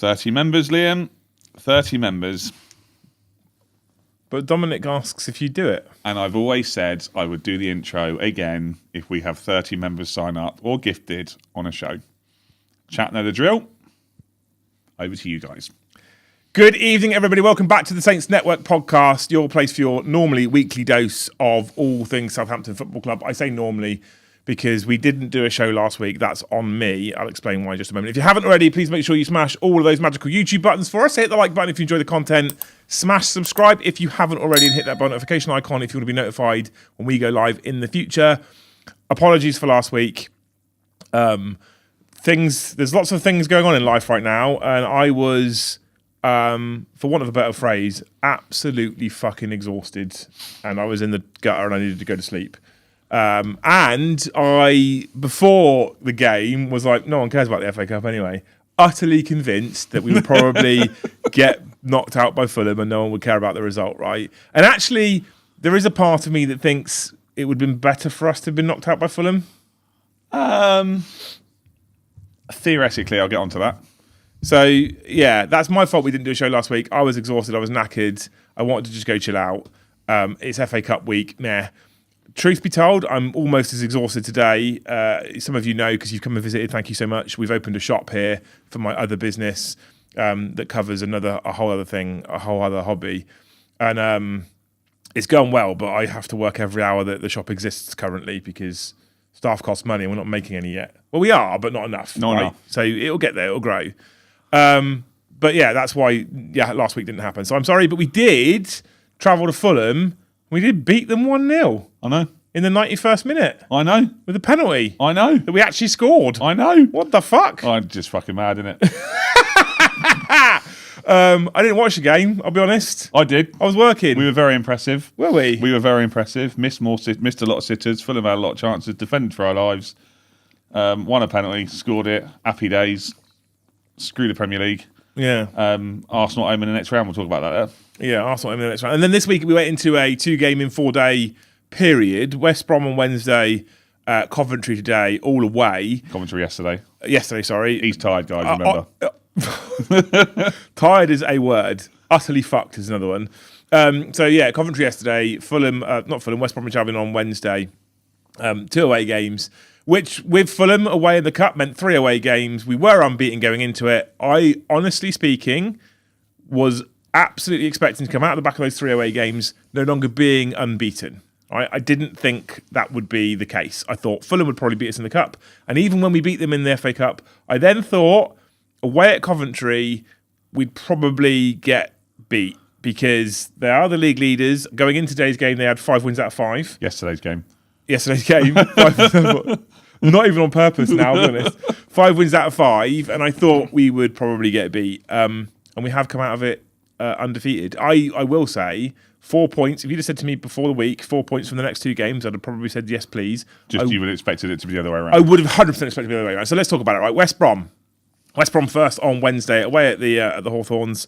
30 members, Liam. 30 members. But Dominic asks if you do it. And I've always said I would do the intro again if we have 30 members sign up or gifted on a show. Chat know the drill. Over to you guys. Good evening, everybody. Welcome back to the Saints Network podcast, your place for your normally weekly dose of all things Southampton Football Club. I say normally because we didn't do a show last week. That's on me. I'll explain why in just a moment. If you haven't already, please make sure you smash all of those magical YouTube buttons for us. Hit the like button if you enjoy the content. Smash subscribe if you haven't already, and hit that notification icon if you want to be notified when we go live in the future. Apologies for last week. There's lots of things going on in life right now, and I was, for want of a better phrase, absolutely fucking exhausted, and I was in the gutter and I needed to go to sleep. And I, before the game, was like, no one cares about the FA Cup anyway. Utterly convinced that we would probably get knocked out by Fulham and no one would care about the result, right? And actually, there is a part of me that thinks it would have been better for us to have been knocked out by Fulham. Theoretically, I'll get onto that. So, yeah, that's my fault we didn't do a show last week. I was exhausted. I was knackered. I wanted to just go chill out. It's FA Cup week. Meh. Truth be told, I'm almost as exhausted today. Some of you know because you've come and visited. Thank you so much. We've opened a shop here for my other business that covers a whole other thing, a whole other hobby. And it's going well, but I have to work every hour that the shop exists currently because staff cost money and we're not making any yet. Well, we are, but not enough. Not enough. So it'll get there. It'll grow. But yeah, that's why last week didn't happen. So I'm sorry, but we did travel to Fulham. We did beat them 1-0. I know. In the 91st minute. I know. With a penalty. I know. That we actually scored. I know. What the fuck? I'm just fucking mad, innit? I didn't watch the game, I'll be honest. I did. I was working. We were very impressive. Were we? We were very impressive. Missed a lot of sitters. Fulham had a lot of chances. Defended for our lives. Won a penalty. Scored it. Happy days. Screw the Premier League. Yeah. Arsenal home in the next round. We'll talk about that there. Yeah, Arsenal in the next round. And then this week we went into a 2-game in 4-day period. West Brom on Wednesday, Coventry today, all away. Coventry yesterday. Sorry. He's tired, guys, remember. Tired is a word. Utterly fucked is another one. Coventry yesterday, West Bromwich Albion on Wednesday. 2 away games, which with Fulham away in the Cup meant 3 away games. We were unbeaten going into it. I, honestly speaking, was absolutely expecting to come out of the back of those 3 away games no longer being unbeaten. I didn't think that would be the case. I thought Fulham would probably beat us in the Cup. And even when we beat them in the FA Cup, I then thought away at Coventry, we'd probably get beat because they are the league leaders. Going into today's game, they had 5 wins out of 5. Yesterday's game. 5, not even on purpose now, to be honest. 5 wins out of 5, and I thought we would probably get beat. And we have come out of it undefeated. I will say, 4 points. If you'd have said to me before the week, 4 points from the next 2 games, I'd have probably said yes, please. You would have expected it to be the other way around. I would have 100% expected it to be the other way around. So let's talk about it. Right, West Brom first on Wednesday away at the Hawthorns.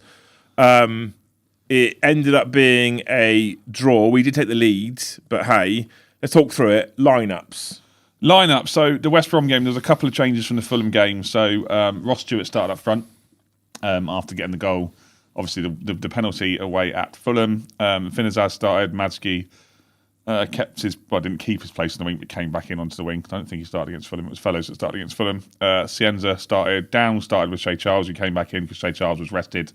It ended up being a draw. We did take the lead, but hey, let's talk through it. Lineups. So the West Brom game, there's a couple of changes from the Fulham game. So Ross Stewart started up front after getting the goal. Obviously, the penalty away at Fulham. Finazaz started. Madsky didn't keep his place in the wing, but came back in onto the wing. I don't think he started against Fulham. It was Fellows that started against Fulham. Cienza started. Down started with Shea Charles, who came back in because Shea Charles was rested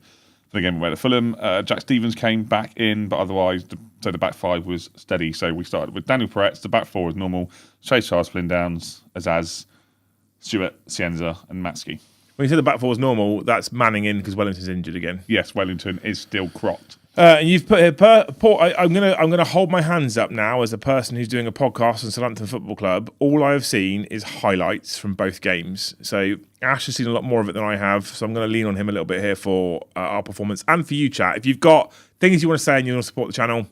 for the game away at Fulham. Jack Stevens came back in, but otherwise, the back 5 was steady. So we started with Daniel Peretz. The back 4 was normal. Shea Charles, Flynn Downs, Azaz, Stewart, Cienza, and Matsky. When you say the back 4 was normal, that's Manning in because Wellington's injured again. Yes, Wellington is still cropped. And you've put here, Paul, I'm gonna hold my hands up now as a person who's doing a podcast on Southampton Football Club. All I have seen is highlights from both games. So Ash has seen a lot more of it than I have. So I'm going to lean on him a little bit here for our performance and for you, chat. If you've got things you want to say and you want to support the channel,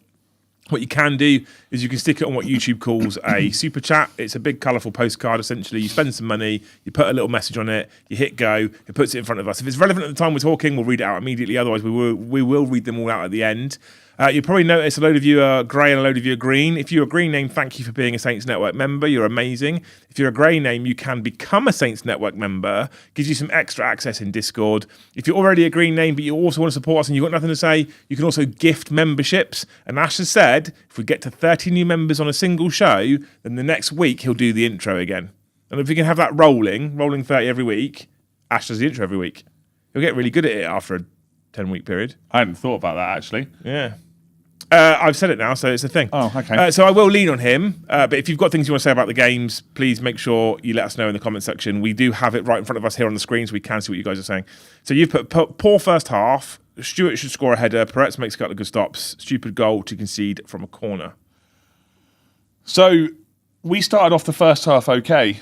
What you can do is you can stick it on what YouTube calls a super chat. It's a big, colourful postcard, essentially. You spend some money, you put a little message on it, you hit go, it puts it in front of us. If it's relevant at the time we're talking, we'll read it out immediately. Otherwise, we will read them all out at the end. You'll probably notice a load of you are grey and a load of you are green. If you're a green name, thank you for being a Saints Network member. You're amazing. If you're a grey name, you can become a Saints Network member. Gives you some extra access in Discord. If you're already a green name, but you also want to support us and you've got nothing to say, you can also gift memberships. And Ash has said, if we get to 30 new members on a single show, then the next week he'll do the intro again. And if we can have that rolling 30 every week, Ash does the intro every week. He'll get really good at it after a 10-week period. I hadn't thought about that, actually. Yeah. I've said it now, so it's a thing. Oh, okay. So I will lean on him. But if you've got things you want to say about the games, please make sure you let us know in the comment section. We do have it right in front of us here on the screen, so we can see what you guys are saying. So you've put poor first half. Stewart should score a header. Peretz makes a couple of good stops. Stupid goal to concede from a corner. So we started off the first half okay,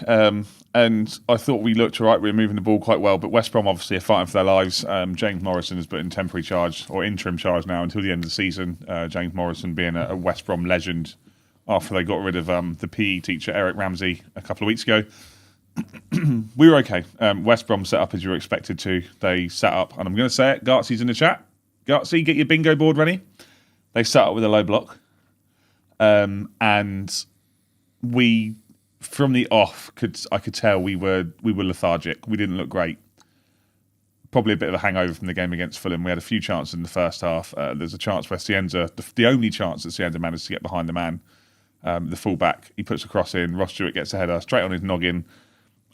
and I thought we looked all right. We were moving the ball quite well, but West Brom obviously are fighting for their lives. James Morrison has put in temporary charge or interim charge now until the end of the season. James Morrison being a West Brom legend after they got rid of the PE teacher Eric Ramsey a couple of weeks ago. We were okay. West Brom set up as you were expected to. They set up, and I'm going to say it, Gartsy's in the chat. Gartsy, get your bingo board ready. They set up with a low block. And we, from the off, I could tell we were lethargic. We didn't look great. Probably a bit of a hangover from the game against Fulham. We had a few chances in the first half. There's a chance where Cienza, the only chance that Cienza managed to get behind the man, the fullback, he puts a cross in. Ross Stewart gets a header straight on his noggin,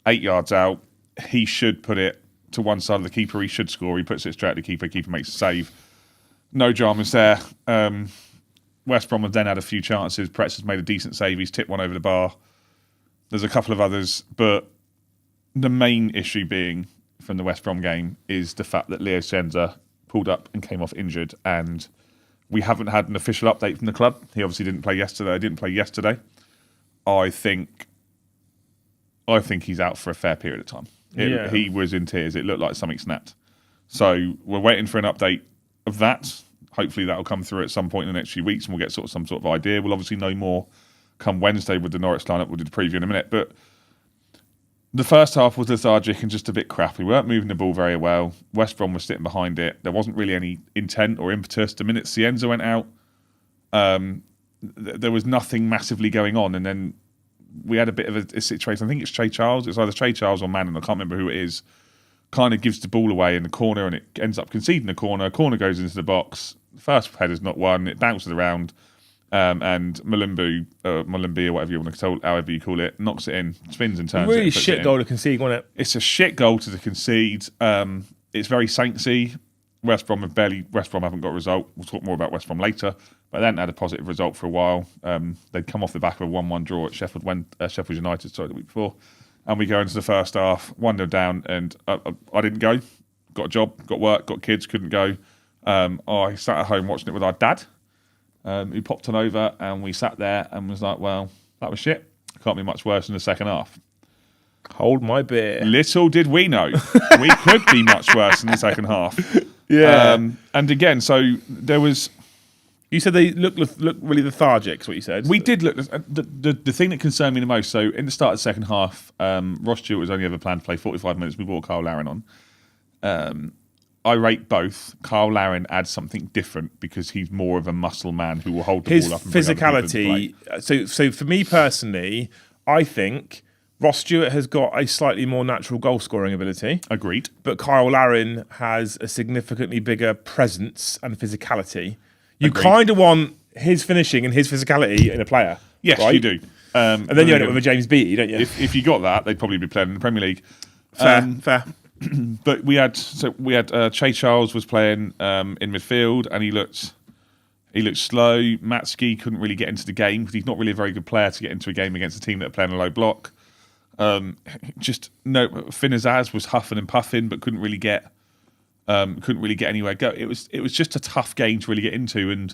8 yards out. He should put it to one side of the keeper. He should score. He puts it straight at the keeper. Keeper makes a save. No dramas there. West Brom have then had a few chances. Peretz has made a decent save. He's tipped one over the bar. There's a couple of others, but the main issue being from the West Brom game is the fact that Leo Cienza pulled up and came off injured, and we haven't had an official update from the club. He obviously didn't play yesterday. I think he's out for a fair period of time. He was in tears. It looked like something snapped. So we're waiting for an update of that. Hopefully that will come through at some point in the next few weeks and we'll get some sort of idea. We'll obviously know more come Wednesday with the Norwich lineup. We'll do the preview in a minute. But the first half was lethargic and just a bit crap. We weren't moving the ball very well. West Brom was sitting behind it. There wasn't really any intent or impetus. The minute Cienza went out, there was nothing massively going on. And then we had a bit of a situation. I think it's Che Charles. It's either Che Charles or Mannon. I can't remember who it is. Kind of gives the ball away in the corner and it ends up conceding the corner. Corner goes into the box. First header's not one. It bounces around. And Mulumbu or whatever you want to call, however you call it, knocks it in, spins and turns. Really shit goal to concede, wasn't it? It's a shit goal to concede. It's very Saintsy. West Brom haven't got a result. We'll talk more about West Brom later. But they hadn't had a positive result for a while. They'd come off the back of a 1-1 draw at Sheffield United the week before. And we go into the first half, 1-0 down, and I didn't go. Got a job, got work, got kids, couldn't go. I sat at home watching it with our dad, who popped on over, and we sat there and was like, well, that was shit. Can't be much worse in the second half. Hold my beer. Little did we know we could be much worse in the second half. Yeah. And again, so there was... You said they look really lethargic, is what you said. We did look... The thing that concerned me the most, so in the start of the second half, Ross Stewart was only ever planned to play 45 minutes. We brought Carl Laren on. I rate both. Carl Laren adds something different because he's more of a muscle man who will hold the ball up and bring other people into play. So for me personally, I think Ross Stewart has got a slightly more natural goal-scoring ability. Agreed. But Kyle Laren has a significantly bigger presence and physicality. You kind of want his finishing and his physicality in a player. Yes, right? you do. And then you end up with a James Beattie, don't you? If you got that, they'd probably be playing in the Premier League. Fair. But we had Che Charles was playing in midfield, and he looked slow. Matsky couldn't really get into the game because he's not really a very good player to get into a game against a team that are playing a low block. Finazaz was huffing and puffing, but couldn't really get anywhere. It was just a tough game to really get into. And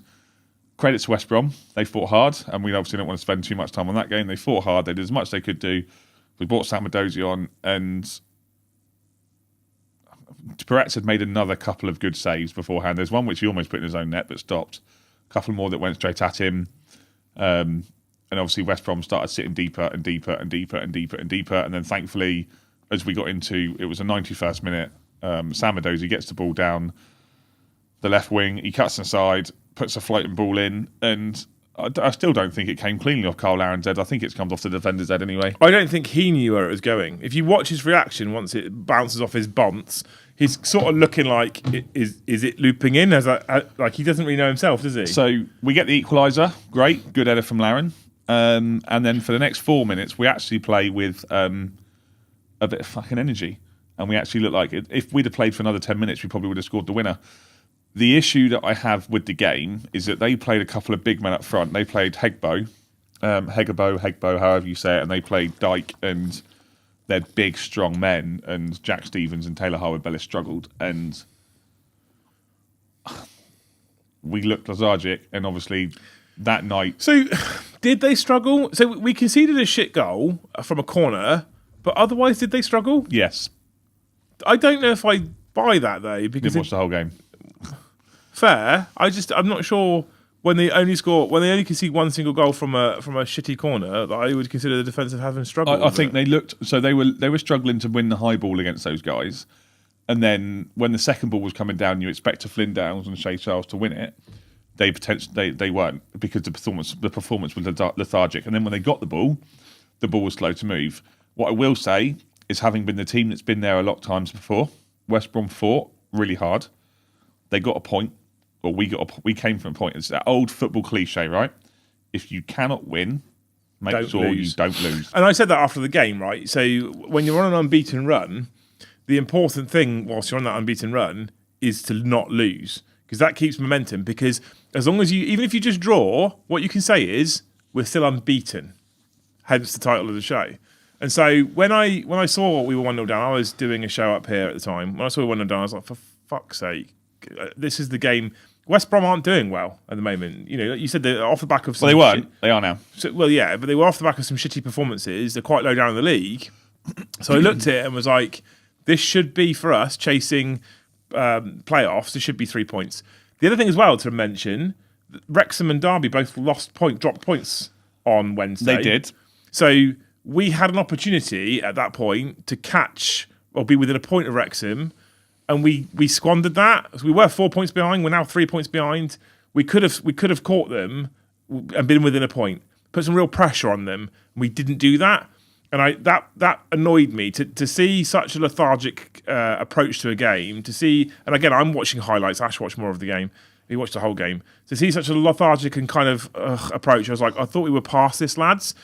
credit to West Brom, they fought hard, and we obviously don't want to spend too much time on that game. They fought hard. They did as much as they could do. We brought Sam Madozi on, and Peretz had made another couple of good saves beforehand. There's one which he almost put in his own net but stopped. a couple more that went straight at him. And obviously West Brom started sitting deeper and deeper and deeper and deeper and deeper. And then thankfully, as we got into, it was a 91st minute, Sam Edozie gets the ball down the left wing. He cuts inside, puts a floating ball in, and I still don't think it came cleanly off Carl Aaron's head. I think it's come off the defender's head anyway. I don't think he knew where it was going. If you watch his reaction once it bounces off his bonce, he's sort of looking like, is it looping in? Like he doesn't really know himself, does he? So we get the equaliser. Great. Good header from Laren. And then for the next 4 minutes, we actually play with a bit of fucking energy. And we actually look like, if we'd have played for another 10 minutes, we probably would have scored the winner. The issue that I have with the game is that they played a couple of big men up front. They played Hegbo, however you say it, and they played Dyke, and they're big, strong men, and Jack Stevens and Taylor Harwood-Bellis struggled, and we looked lethargic, and obviously that night... So, did they struggle? So, we conceded a shit goal from a corner, but otherwise, did they struggle? Yes. I don't know if I buy that, though, because... Didn't watch the whole game. Fair. I'm not sure when they only concede one single goal from a shitty corner that I would consider the defensive having struggled. I think they were struggling to win the high ball against those guys, and then when the second ball was coming down, you expect Flynn Downs and Shay Charles to win it. They weren't, because the performance was lethargic, and then when they got the ball was slow to move. What I will say is, having been the team that's been there a lot of times before, West Brom fought really hard. They got a point. Or we came from a point. It's that old football cliche, right? If you cannot win, make sure you don't lose. And I said that after the game, right? So when you're on an unbeaten run, the important thing whilst you're on that unbeaten run is to not lose, because that keeps momentum. Because as long as even if you just draw, what you can say is we're still unbeaten. Hence the title of the show. And so when I saw we were 1-0 down, I was doing a show up here at the time. When I saw we were 1-0 down, I was like, for fuck's sake, this is the game. West Brom aren't doing well at the moment. You know, like you said, they're off the back of some... Well, they weren't. They are now. Yeah, but they were off the back of some shitty performances. They're quite low down in the league. So I looked at it and was like, this should be, for us, chasing playoffs, this should be 3 points. The other thing as well to mention, Wrexham and Derby both dropped points on Wednesday. They did. So we had an opportunity at that point to catch or be within a point of Wrexham, and we squandered that. So we were 4 points behind. We're now 3 points behind. We could have caught them and been within a point, put some real pressure on them. We didn't do that, and that annoyed me to see such a lethargic approach to a game. To see, and again, I'm watching highlights. Ash watched more of the game. He watched the whole game. To see such a lethargic and kind of approach, I was like, I thought we were past this, lads.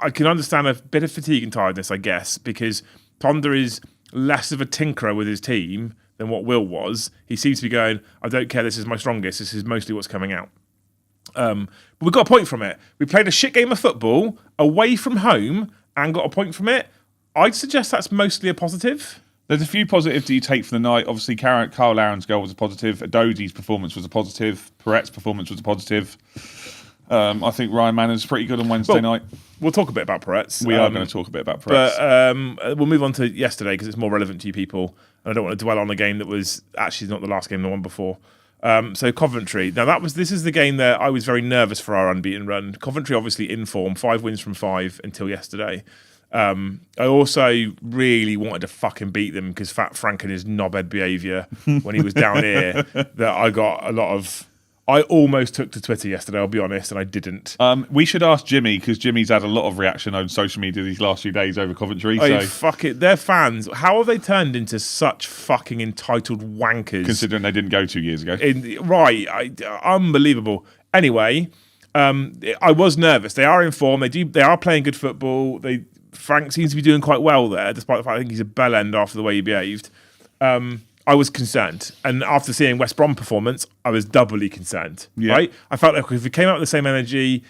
I can understand a bit of fatigue and tiredness, I guess, because Tonda is less of a tinkerer with his team than what Will was. He seems to be going, I don't care, this is my strongest, this is mostly what's coming out. But we got a point from it. We played a shit game of football away from home and got a point from it. I'd suggest that's mostly a positive. There's a few positives that you take from the night. Obviously, Carl Aaron's goal was a positive. Adozie's performance was a positive. Perret's performance was a positive. I think Ryan Manners pretty good on Wednesday night. We'll talk a bit about Perret's. We are going to talk a bit about Perret's. But we'll move on to yesterday because it's more relevant to you people. And I don't want to dwell on a game that was actually not the last game, the one before. So Coventry. Now this is the game that I was very nervous for our unbeaten run. Coventry obviously in form, 5 wins from 5 until yesterday. I also really wanted to fucking beat them because Fat Frank and his knobhead behaviour when he was down here, that I got a lot of... I almost took to Twitter yesterday, I'll be honest, and I didn't. We should ask Jimmy, because Jimmy's had a lot of reaction on social media these last few days over Coventry. Fuck it, they're fans. How have they turned into such fucking entitled wankers? Considering they didn't go 2 years ago. Unbelievable. Anyway, I was nervous. They are in form. They are playing good football. Frank seems to be doing quite well there, despite the fact I think he's a bell end after the way he behaved. I was concerned, and after seeing West Brom performance, I was doubly concerned. Yeah. Right? I felt like if we came out with the same energy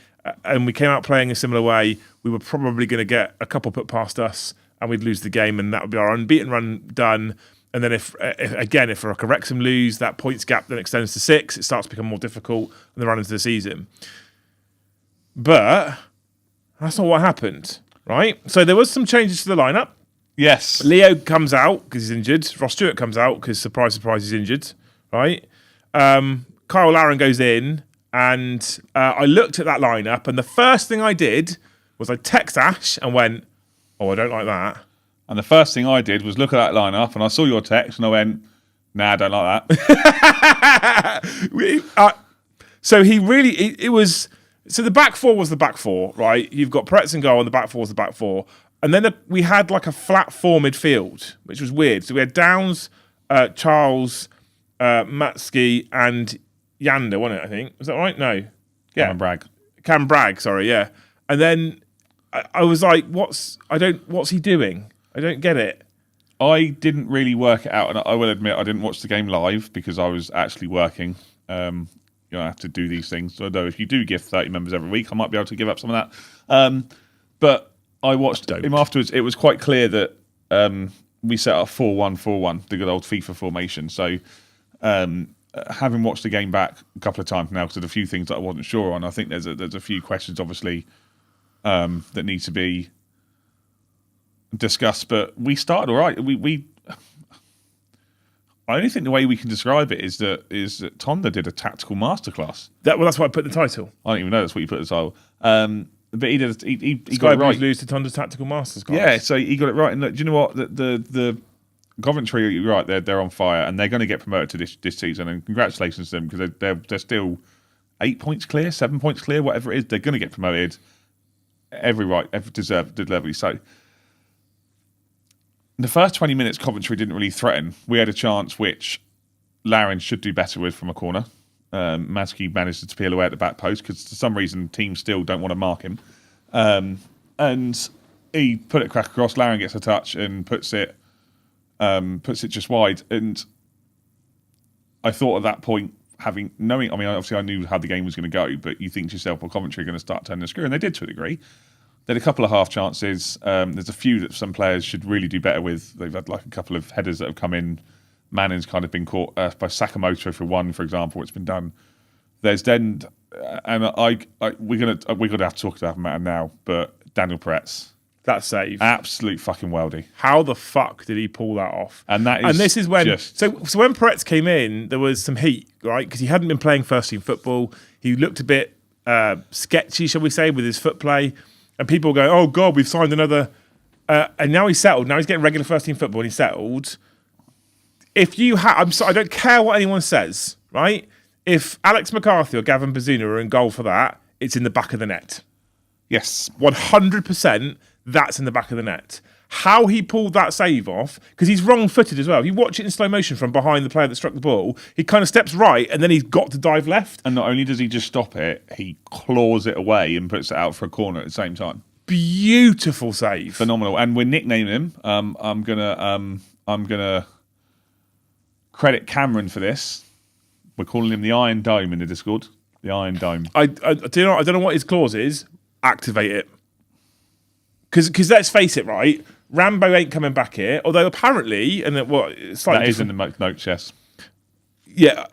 and we came out playing a similar way, we were probably going to get a couple put past us, and we'd lose the game, and that would be our unbeaten run done. And then if like a Wrexham lose, that points gap then extends to 6. It starts to become more difficult in the run into the season. But that's not what happened, right? So there was some changes to the lineup. Yes. Leo comes out because he's injured. Ross Stewart comes out because, surprise, surprise, he's injured, right? Kyle Laren goes in, and I looked at that lineup, and the first thing I did was I text Ash and went, "Oh, I don't like that." And the first thing I did was look at that lineup, and I saw your text, and I went, "Nah, I don't like that." So it was. So the back four was the back four, right? You've got Pretz and goal, and the back four was the back four. And then we had like a flat four midfield, which was weird. So we had Downs, Charles, Matsky, and Yander, wasn't it, I think? Was that right? No. Yeah. Cam Bragg, sorry, yeah. And then I was like, what's he doing? I don't get it. I didn't really work it out, and I will admit I didn't watch the game live because I was actually working. I have to do these things. Although if you do give 30 members every week, I might be able to give up some of that. But I watched him afterwards. It was quite clear that we set up 4-1-4-1, the good old FIFA formation. So having watched the game back a couple of times now, because there's a few things that I wasn't sure on, I think there's a few questions, obviously, that need to be discussed. But we started all right. I only think the way we can describe it is that Tonda did a tactical masterclass. That's why I put the title. I don't even know that's what you put the title. But he did. He got it right. Lose to Tonda's tactical masterclass. Yeah, so he got it right. And look, do you know what? The Coventry, you're right. They're on fire, and they're going to get promoted to this season. And congratulations to them, because they're still 8 points clear, 7 points clear, whatever it is. They're going to get promoted. Every deservedly so. In the first 20 minutes, Coventry didn't really threaten. We had a chance which Larin should do better with from a corner. Matsky managed to peel away at the back post because for some reason teams still don't want to mark him. And he put it crack across. Larin gets a touch and puts it just wide. And I thought at that point, obviously I knew how the game was going to go, but you think to yourself, well, Coventry are going to start turning the screw, and they did to a degree. They had a couple of half chances. There's a few that some players should really do better with. They've had like a couple of headers that have come in. Manning's kind of been caught by Sakamoto for one, for example. It's been done. There's then, and we're gonna have to talk about that now. But Daniel Pretz, that save, absolute fucking weldy. How the fuck did he pull that off? And this is when so when Pretz came in, there was some heat, right? Because he hadn't been playing first team football. He looked a bit sketchy, shall we say, with his foot play. And people go, oh, God, we've signed another. And now he's settled. Now he's getting regular first-team football and he's settled. If you have... I don't care what anyone says, right? If Alex McCarthy or Gavin Bazuna are in goal for that, it's in the back of the net. Yes. 100%, that's in the back of the net. How he pulled that save off, because he's wrong-footed as well. If you watch it in slow motion from behind the player that struck the ball, he kind of steps right and then he's got to dive left. And not only does he just stop it, he claws it away and puts it out for a corner at the same time. Beautiful save. Phenomenal. And we're nicknaming him. I'm gonna credit Cameron for this. We're calling him the Iron Dome in the Discord. The Iron Dome. I don't know what his clause is. Activate it. Because let's face it, right? Rambo ain't coming back here, although apparently, and it's like that is in the notes, yes. Yeah,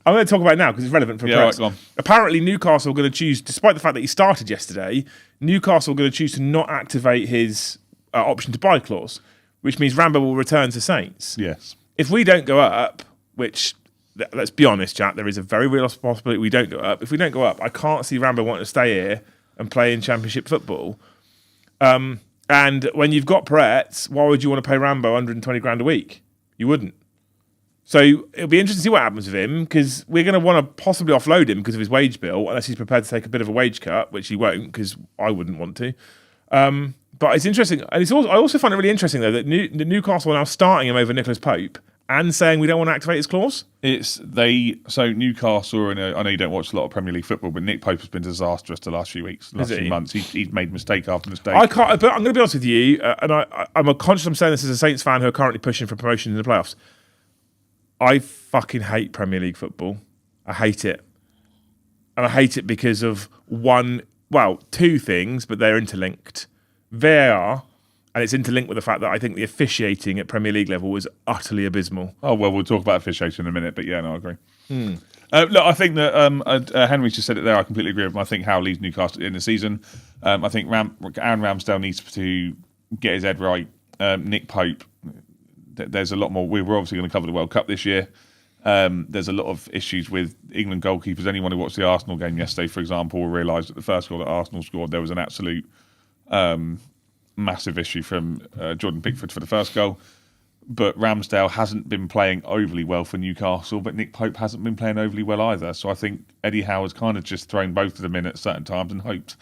I'm going to talk about it now because it's relevant for press. Right, apparently, Newcastle are going to choose, despite the fact that he started yesterday, Newcastle are going to choose to not activate his option to buy clause, which means Rambo will return to Saints. Yes. If we don't go up, which let's be honest, Jack, there is a very real possibility we don't go up. If we don't go up, I can't see Rambo wanting to stay here and play in Championship football. And when you've got Pretz, why would you want to pay Rambo 120 grand a week? You wouldn't. So it'll be interesting to see what happens with him, because we're going to want to possibly offload him because of his wage bill, unless he's prepared to take a bit of a wage cut, which he won't, because I wouldn't want to. But it's interesting. And I also find it really interesting, though, that Newcastle are now starting him over Nicholas Pope and saying we don't want to activate his clause. So Newcastle, and I know you don't watch a lot of Premier League football, but Nick Pope has been disastrous the last few weeks, the last few months. He's made mistake after mistake. I can't. But I'm going to be honest with you, and I'm conscious. I'm saying this as a Saints fan who are currently pushing for promotion in the playoffs. I fucking hate Premier League football. I hate it, and I hate it because of two things, but they're interlinked. VAR. And it's interlinked with the fact that I think the officiating at Premier League level was utterly abysmal. Oh, well, we'll talk about officiating in a minute, but yeah, no, I agree. Look, I think that Henry just said it there. I completely agree with him. I think Howe leaves Newcastle in the season. I think Aaron Ramsdale needs to get his head right. Nick Pope, there's a lot more. We're obviously going to cover the World Cup this year. There's a lot of issues with England goalkeepers. Anyone who watched the Arsenal game yesterday, for example, will realise that the first goal that Arsenal scored, there was an absolute massive issue from Jordan Pickford for the first goal. But Ramsdale hasn't been playing overly well for Newcastle, but Nick Pope hasn't been playing overly well either. So I think Eddie Howe's kind of just thrown both of them in at certain times and hoped.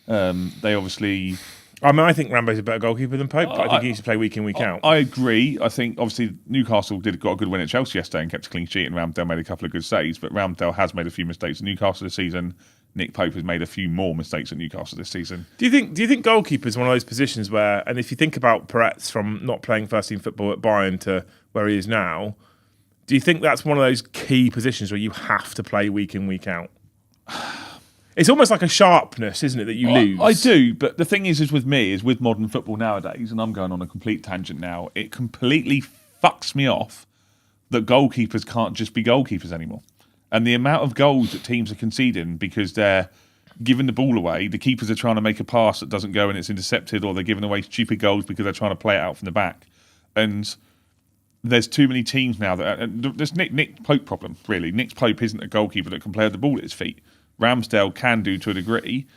They obviously... I think Rambo's a better goalkeeper than Pope, but I think he needs to play week in, week out. I agree. I think, obviously, Newcastle got a good win at Chelsea yesterday and kept a clean sheet, and Ramsdale made a couple of good saves, but Ramsdale has made a few mistakes at Newcastle this season. Nick Pope has made a few more mistakes at Newcastle this season. Do you think goalkeeper is one of those positions where, and if you think about Peretz from not playing first team football at Bayern to where he is now, do you think that's one of those key positions where you have to play week in, week out? It's almost like a sharpness, isn't it, that you lose? I do, but the thing is with me, is with modern football nowadays, and I'm going on a complete tangent now, it completely fucks me off that goalkeepers can't just be goalkeepers anymore. And the amount of goals that teams are conceding because they're giving the ball away, the keepers are trying to make a pass that doesn't go and it's intercepted, or they're giving away stupid goals because they're trying to play it out from the back. And there's too many teams now that... There's Nick Pope problem, really. Nick Pope isn't a goalkeeper that can play with the ball at his feet. Ramsdale can do to a degree,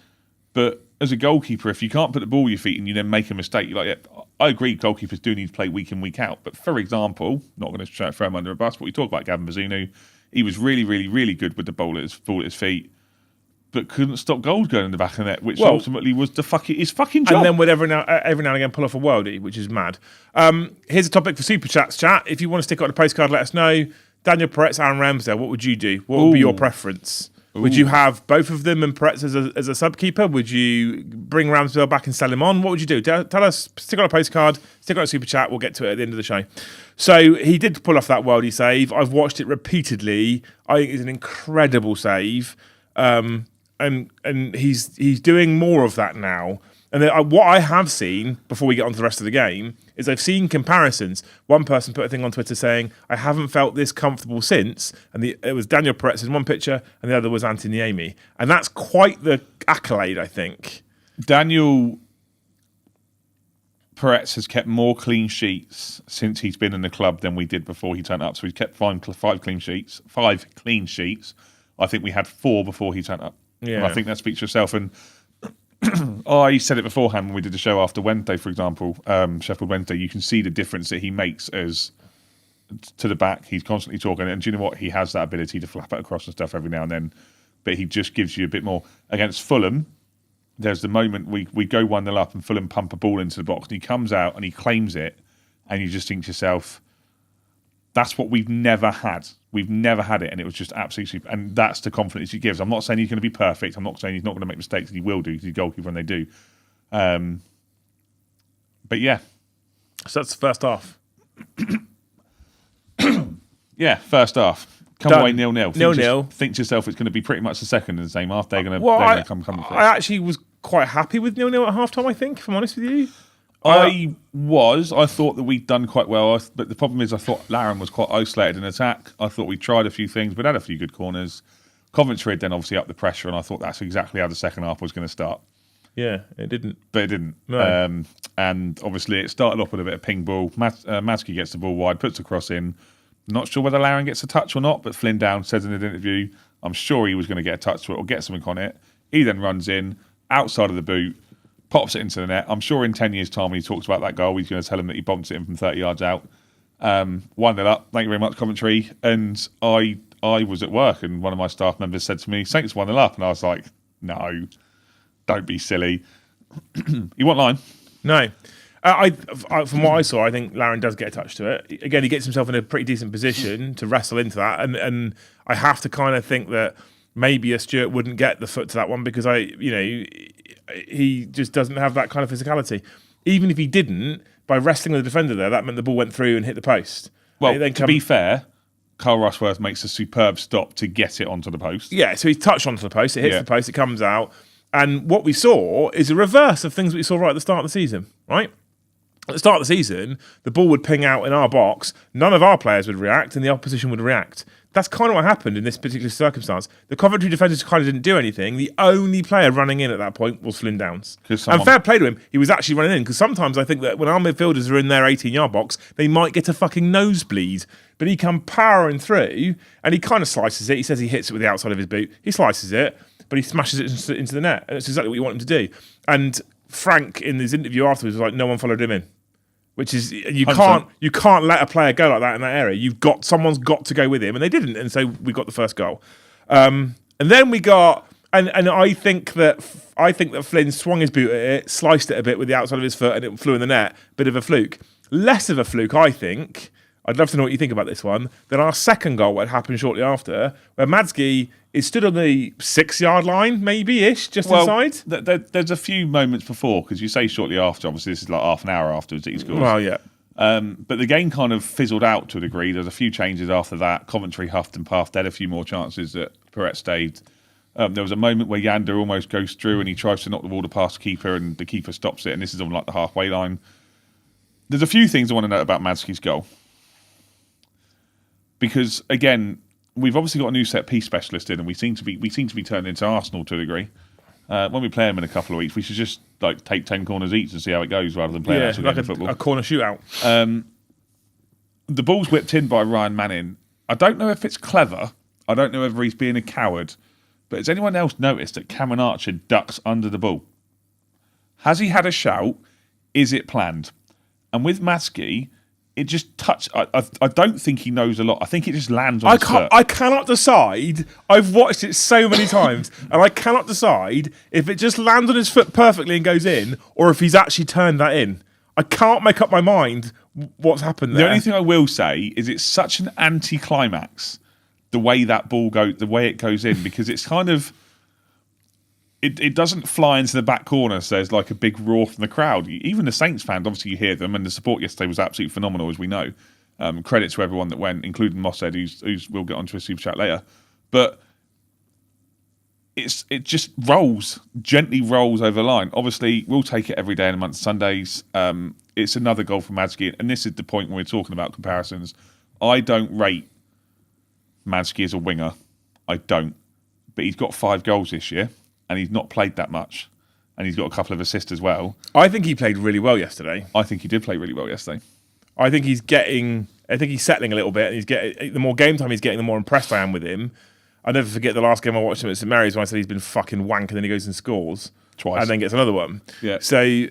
but as a goalkeeper, if you can't put the ball at your feet and you then make a mistake, I agree, goalkeepers do need to play week in, week out. But for example, not going to throw him under a bus, but we talk about Gavin Bazunu. He was really, really, really good with the ball at his feet, but couldn't stop goals going in the back of the net, which ultimately was his fucking job. And then would every now and again pull off a worldie, which is mad. Here's a topic for Super Chats chat. If you want to stick on the postcard, let us know. Daniel Peretz, Aaron Ramsdale, what would you do? What would be your preference? Would you have both of them and Peretz as a sub-keeper? Would you bring Ramsdale back and sell him on? What would you do? Tell us, stick on a postcard, stick on a Super Chat, we'll get to it at the end of the show. So he did pull off that worldie save. I've watched it repeatedly. I think it's an incredible save. And he's doing more of that now. And what I have seen, before we get on to the rest of the game, is I've seen comparisons. One person put a thing on Twitter saying, I haven't felt this comfortable since. And it was Daniel Peretz in one picture, and the other was Anthony Amy. And that's quite the accolade, I think. Daniel Peretz has kept more clean sheets since he's been in the club than we did before he turned up. So he's kept five clean sheets. I think we had 4 before he turned up. Yeah. And I think that speaks for itself. And I said it beforehand when we did the show after Wednesday, for example, Sheffield Wednesday. You can see the difference that he makes as to the back. He's constantly talking, and do you know what? He has that ability to flap it across and stuff every now and then, but he just gives you a bit more. Against Fulham, there's the moment we go 1-0 up and Fulham pump a ball into the box, and he comes out and he claims it, and you just think to yourself, that's what we've never had. We've never had it, and it was just absolutely super. And that's the confidence he gives. I'm not saying he's going to be perfect. I'm not saying he's not going to make mistakes, and he will do because he's a goalkeeper and they do. But yeah. So that's the first half. Yeah, first half. Come Done. away 0-0. 0-0. Think to yourself it's going to be pretty much the second in the same half. They're going to come. I actually was quite happy with 0-0 at half-time, I think, if I'm honest with you. I thought that we'd done quite well, but the problem is I thought Larin was quite isolated in attack. I thought we tried a few things, but had a few good corners. Coventry had then obviously upped the pressure, and I thought that's exactly how the second half was going to start. Yeah, it didn't. But it didn't. No. And obviously it started off with a bit of ping ball. Matsky gets the ball wide, puts the cross in. Not sure whether Larin gets a touch or not, but Flynn Down says in an interview, I'm sure he was going to get a touch to it or get something on it. He then runs in, outside of the boot, pops it into the net. I'm sure in 10 years' time when he talks about that goal, he's going to tell him that he bombed it in from 30 yards out. 1-0 up. Thank you very much, Coventry. And I was at work and one of my staff members said to me, Saints 1-0 up. And I was like, no, don't be silly. You want line? No. I from what I saw, I think Larin does get a touch to it. Again, he gets himself in a pretty decent position to wrestle into that. And I have to kind of think that maybe a Stewart wouldn't get the foot to that one because he just doesn't have that kind of physicality. Even if he didn't, by wrestling with the defender there, that meant the ball went through and hit the post. Well, to be fair, Carl Rushworth makes a superb stop to get it onto the post. Yeah, so he's touched onto the post, it hits the post, it comes out. And what we saw is a reverse of things we saw right at the start of the season, right? At the start of the season, the ball would ping out in our box, none of our players would react, and the opposition would react. That's kind of what happened in this particular circumstance. The Coventry defenders kind of didn't do anything. The only player running in at that point was Flynn Downs. And fair play to him, he was actually running in, because sometimes I think that when our midfielders are in their 18-yard box, they might get a fucking nosebleed. But he come powering through, and he kind of slices it. He says he hits it with the outside of his boot. He slices it, but he smashes it into the net, and it's exactly what you want him to do. And Frank, in his interview afterwards, was like, no one followed him in. Which is you 100%. can't let a player go like that in that area. Someone's got to go with him, and they didn't, and so we got the first goal. And then we got and I think that Flynn swung his boot at it, sliced it a bit with the outside of his foot, and it flew in the net. Bit of a fluke, less of a fluke, I think. I'd love to know what you think about this one. Then our second goal, what happened shortly after, where Madsky is stood on the 6-yard line, maybe-ish, just inside. There's a few moments before, because you say shortly after, obviously this is like half an hour afterwards that he scores. Well, yeah. But the game kind of fizzled out to a degree. There's a few changes after that. Coventry huffed and puffed. They had a few more chances that Perret stayed. There was a moment where Yander almost goes through and he tries to knock the ball past the keeper, and the keeper stops it, and this is on like the halfway line. There's a few things I want to note about Madsky's goal. Because, again, we've obviously got a new set-piece specialist in, and we seem to be turned into Arsenal to a degree. When we play them in a couple of weeks, we should just take 10 corners each and see how it goes, rather than playing actual game of football. A corner shootout. The ball's whipped in by Ryan Manning. I don't know if it's clever. I don't know whether he's being a coward. But has anyone else noticed that Cameron Archer ducks under the ball? Has he had a shout? Is it planned? And with Madsky, it just touched. I don't think he knows a lot. I think it just lands on his foot. I cannot decide. I've watched it so many times, and I cannot decide if it just lands on his foot perfectly and goes in, or if he's actually turned that in. I can't make up my mind what's happened there. The only thing I will say is it's such an anti-climax, the way that ball goes, the way it goes in, because it's kind of. It doesn't fly into the back corner, so there's like a big roar from the crowd. Even the Saints fans, obviously you hear them, and the support yesterday was absolutely phenomenal, as we know. Credit to everyone that went, including Mossad, who's we'll get onto a super chat later. But it just gently rolls over the line. Obviously, we'll take it every day in a month, Sundays. It's another goal from Madsky, and this is the point when we're talking about comparisons. I don't rate Madsky as a winger. I don't. But he's got 5 goals this year. And he's not played that much. And he's got a couple of assists as well. I think he played really well yesterday. I think he did play really well yesterday. I think he's settling a little bit. And the more game time he's getting, the more impressed I am with him. I'll never forget the last game I watched him at St Mary's when I said he's been fucking wank, and then he goes and scores. Twice. And then gets another one. Yeah. So, I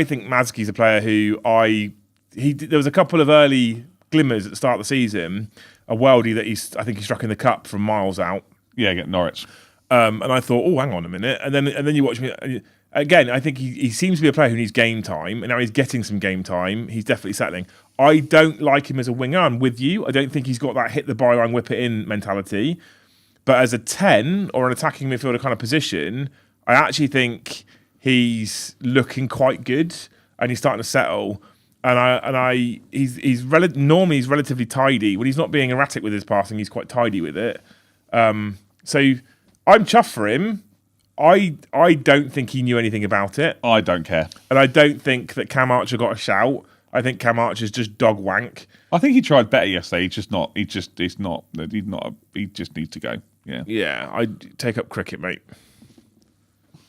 think Madsky's a player who there was a couple of early glimmers at the start of the season. A worldie that I think he struck in the cup from miles out. Yeah, get Norwich. And I thought, oh, hang on a minute. And then you watch me again. I think he seems to be a player who needs game time, and now he's getting some game time. He's definitely settling. I don't like him as a winger. I'm with you. I don't think he's got that hit the byline, whip it in mentality. But as a 10 or an attacking midfielder kind of position, I actually think he's looking quite good, and he's starting to settle. Normally he's relatively tidy. When he's not being erratic with his passing, he's quite tidy with it. So I'm chuffed for him. I don't think he knew anything about it. I don't care. And I don't think that Cam Archer got a shout. I think Cam Archer's just dog wank. I think he tried better yesterday. He just needs to go. Yeah. Yeah, I take up cricket, mate.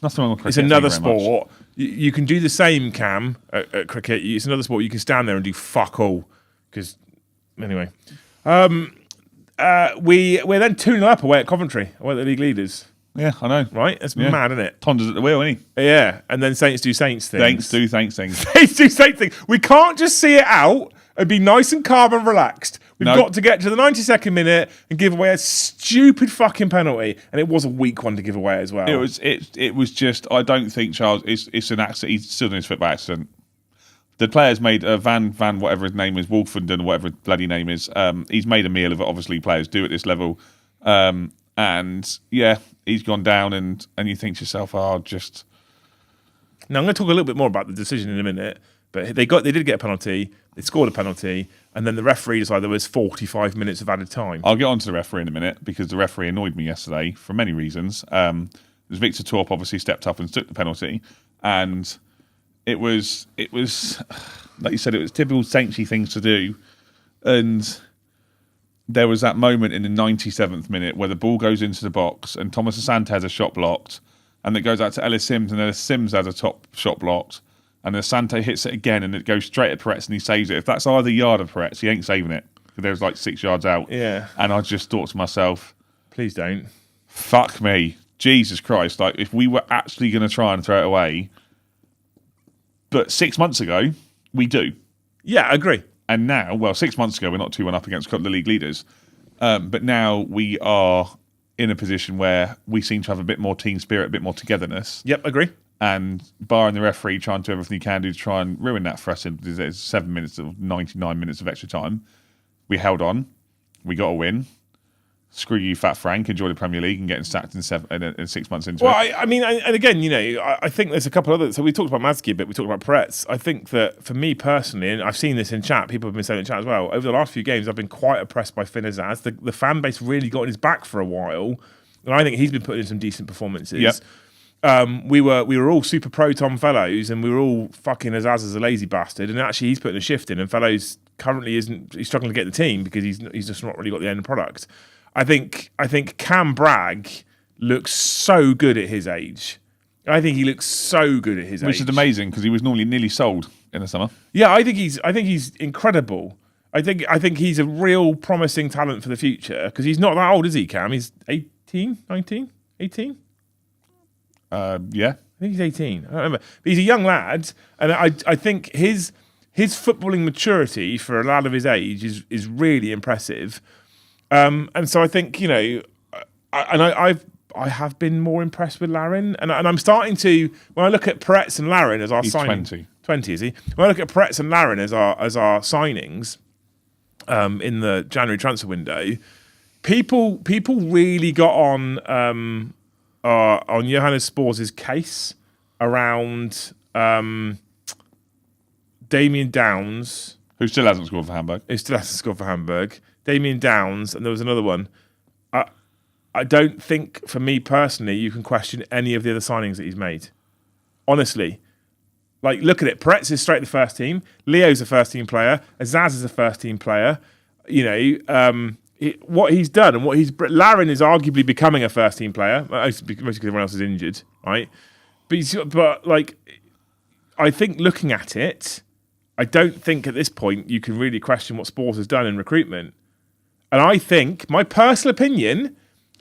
Nothing wrong with cricket. It's another sport. You can do the same, Cam, at cricket. It's another sport. You can stand there and do fuck all. Because, anyway. We're then 2-0 up away at Coventry, away at the league leaders. Yeah, I know. Right? It's mad, isn't it? Tonda's at the wheel, isn't he? Yeah, and then Saints do Saints things. Saints do Saints things. Saints do Saints things. We can't just see it out and be nice and calm and relaxed. We've got to get to the 92nd minute and give away a stupid fucking penalty. And it was a weak one to give away as well. It was just, I don't think Charles, it's an accident. He's still doing his foot by accident. The players made Van, whatever his name is, Wolfenden, or whatever his bloody name is. He's made a meal of it. Obviously, players do at this level. And yeah, he's gone down, and you think to yourself, just. Now I'm going to talk a little bit more about the decision in a minute. But they did get a penalty. They scored a penalty, and then the referee decided there was 45 minutes of added time. I'll get on to the referee in a minute, because the referee annoyed me yesterday for many reasons. Victor Torp obviously stepped up and took the penalty, and it was like you said, it was typical Saintchy things to do, and there was that moment in the 97th minute where the ball goes into the box and Thomas Asante has a shot blocked, and it goes out to Ellis Sims, and Ellis Sims has a top shot blocked, and Asante hits it again, and it goes straight at Peretz, and he saves it. If that's either yard of Peretz, he ain't saving it, because there was like 6 yards out. Yeah. And I just thought to myself, please don't. Fuck me. Jesus Christ. Like, if we were actually going to try and throw it away, but 6 months ago, we do. Yeah, I agree. And now, well, 6 months ago, we're not 2-1 up against the league leaders. But now we are in a position where we seem to have a bit more team spirit, a bit more togetherness. Yep, agree. And barring the referee trying to do everything he can do to try and ruin that for us, there's 7 minutes of 99 minutes of extra time. We held on. We got a win. Screw you, Fat Frank. Enjoy the Premier League and getting sacked in 6 months into it. Well, I mean, and again, I think there's a couple other. So we talked about Madsky a bit. We talked about Peretz. I think that for me personally, and I've seen this in chat, people have been saying in chat as well. Over the last few games, I've been quite impressed by Finn Azaz. The fan base really got on his back for a while, and I think he's been putting in some decent performances. Yep. We were all super pro Tom Fellows, and we were all fucking Azaz as a lazy bastard. And actually, he's putting a shift in, and Fellows currently he's struggling to get the team because he's just not really got the end product. I think Cam Bragg looks so good at his age. I think he looks so good at his age, which is amazing because he was normally nearly sold in the summer. Yeah, I think he's incredible. I think he's a real promising talent for the future because he's not that old, is he, Cam? He's 18, 19, 18? Yeah. I think he's 18. I don't remember. But he's a young lad, and I think his footballing maturity for a lad of his age is really impressive. And so I think, I have been more impressed with Larin, and I'm starting to, when I look at Peretz and Larin as our signings, 20 is he? When I look at Peretz and Larin as our signings, in the January transfer window, people really got on Johannes Spors' case around Damien Downs, who still hasn't scored for Hamburg. Damien Downs, and there was another one. I don't think, for me personally, you can question any of the other signings that he's made. Honestly. Like, look at it. Peretz is straight to the first team. Leo's a first team player. Azaz is a first team player. What he's done and Larin is arguably becoming a first team player, mostly because everyone else is injured, right? But I think looking at it, I don't think at this point you can really question what Spors has done in recruitment. And I think, my personal opinion,